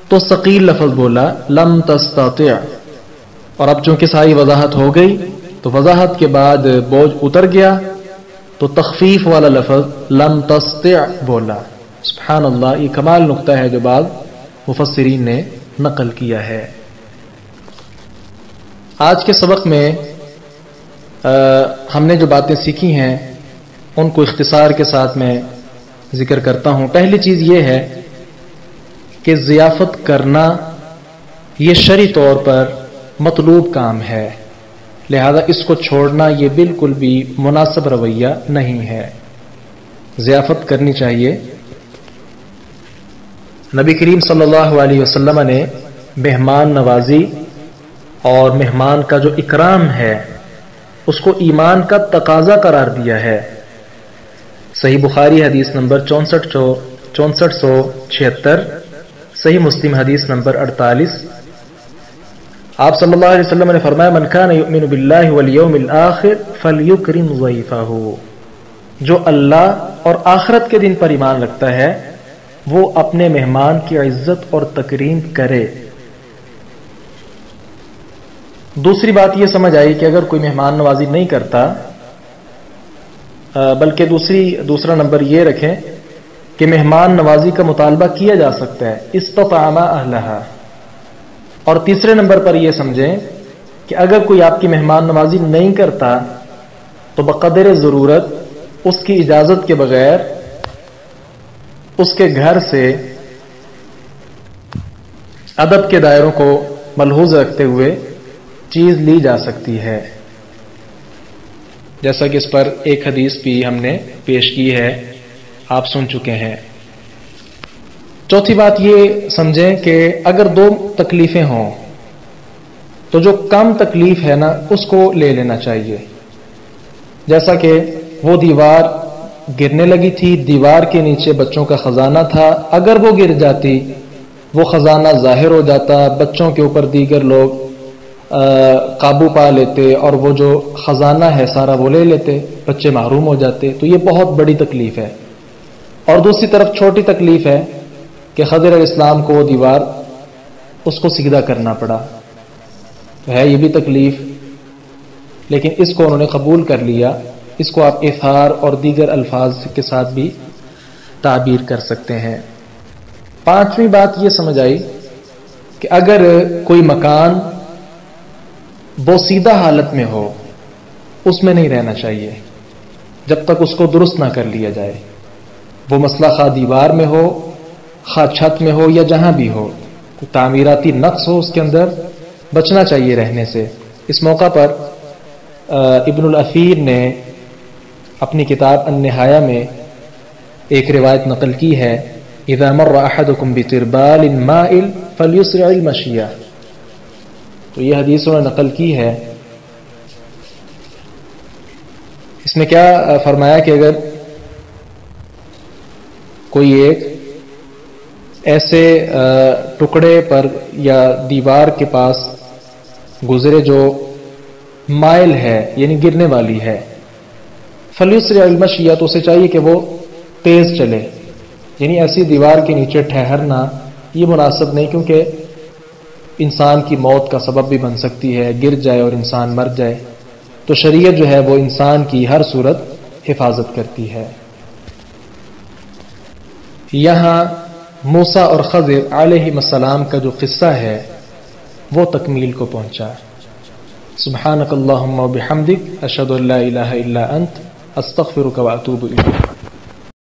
تو ثقیل لفظ بولا لم تستطع، اور اب چونکہ ساری وضاحت ہو گئی تو وضاحت کے بعد بوجھ اتر گیا تو تخفیف والا لفظ لم تستطع بولا۔ سبحان اللہ، یہ کمال نقطہ ہے جو بعض مفسرین نے نقل کیا ہے۔ آج کے سبق میں ہم نے جو باتیں سیکھی ہیں ان کو اختصار کے ساتھ میں ذکر کرتا ہوں۔ پہلی چیز یہ ہے کہ ضیافت کرنا یہ شرعی طور پر مطلوب کام ہے، لہذا اس کو چھوڑنا یہ بالکل بھی مناسب رویہ نہیں ہے، ضیافت کرنی چاہیے۔ نبی کریم صلی اللہ علیہ وسلم نے مہمان نوازی اور مہمان کا جو اکرام ہے اس کو ایمان کا تقاضا قرار دیا ہے۔ صحیح بخاری حدیث نمبر 6476، صحیح مسلم حدیث نمبر 48۔ آپ صلی اللہ علیہ وسلم نے فرمایا من کان یؤمن باللہ والیوم الآخر فلیکرم ضیفہ، جو اللہ اور آخرت کے دن پر ایمان رکھتا ہے وہ اپنے مہمان کی عزت اور تکریم کرے۔ دوسری بات یہ سمجھ آئی کہ اگر کوئی مہمان نوازی نہیں کرتا، بلکہ دوسرا نمبر یہ رکھیں کہ مہمان نوازی کا مطالبہ کیا جا سکتا ہے استطعم اہلہا، اور تیسرے نمبر پر یہ سمجھیں کہ اگر کوئی آپ کی مہمان نوازی نہیں کرتا تو بقدر ضرورت اس کی اجازت کے بغیر اس کے گھر سے ادب کے دائروں کو ملحوظ رکھتے ہوئے چیز لی جا سکتی ہے، جیسا کہ اس پر ایک حدیث بھی ہم نے پیش کی ہے، آپ سن چکے ہیں۔ چوتھی بات یہ سمجھیں کہ اگر دو تکلیفیں ہوں تو جو کم تکلیف ہے نا اس کو لے لینا چاہیے، جیسا کہ وہ دیوار گرنے لگی تھی، دیوار کے نیچے بچوں کا خزانہ تھا، اگر وہ گر جاتی وہ خزانہ ظاہر ہو جاتا، بچوں کے اوپر دیگر لوگ قابو پا لیتے اور وہ جو خزانہ ہے سارا وہ لے لیتے، بچے محروم ہو جاتے، تو یہ بہت بڑی تکلیف ہے۔ اور دوسری طرف چھوٹی تکلیف ہے کہ خضر علیہ السلام کو وہ دیوار اس کو سیدھا کرنا پڑا، تو ہے یہ بھی تکلیف، لیکن اس کو انہوں نے قبول کر لیا۔ اس کو آپ ایثار اور دیگر الفاظ کے ساتھ بھی تعبیر کر سکتے ہیں۔ پانچویں بات یہ سمجھ آئی کہ اگر کوئی مکان بوسیدہ حالت میں ہو اس میں نہیں رہنا چاہیے جب تک اس کو درست نہ کر لیا جائے، وہ مسئلہ خواہ دیوار میں ہو، خواہ چھت میں ہو یا جہاں بھی ہو، کوئی تعمیراتی نقص ہو اس کے اندر بچنا چاہیے رہنے سے۔ اس موقع پر ابن الاثیر نے اپنی کتاب النہایہ میں ایک روایت نقل کی ہے، اذا مر احدکم بتربال مائل فلیسرع المشیہ، تو یہ حدیث انہوں نے نقل کی ہے۔ اس میں کیا فرمایا کہ اگر کوئی ایک ایسے ٹکڑے پر یا دیوار کے پاس گزرے جو مائل ہے یعنی گرنے والی ہے، فلیسرع المشیہ، تو اسے چاہیے کہ وہ تیز چلے، یعنی ایسی دیوار کے نیچے ٹھہرنا یہ مناسب نہیں، کیونکہ انسان کی موت کا سبب بھی بن سکتی ہے، گر جائے اور انسان مر جائے، تو شریعت جو ہے وہ انسان کی ہر صورت حفاظت کرتی ہے۔ یہاں موسیٰ اور خضر علیہ السلام کا جو قصہ ہے وہ تکمیل کو پہنچا۔ سبحانک اللہم و بحمدک اشہد ان لا الہ الا انت استغفرک و اتوب الیک۔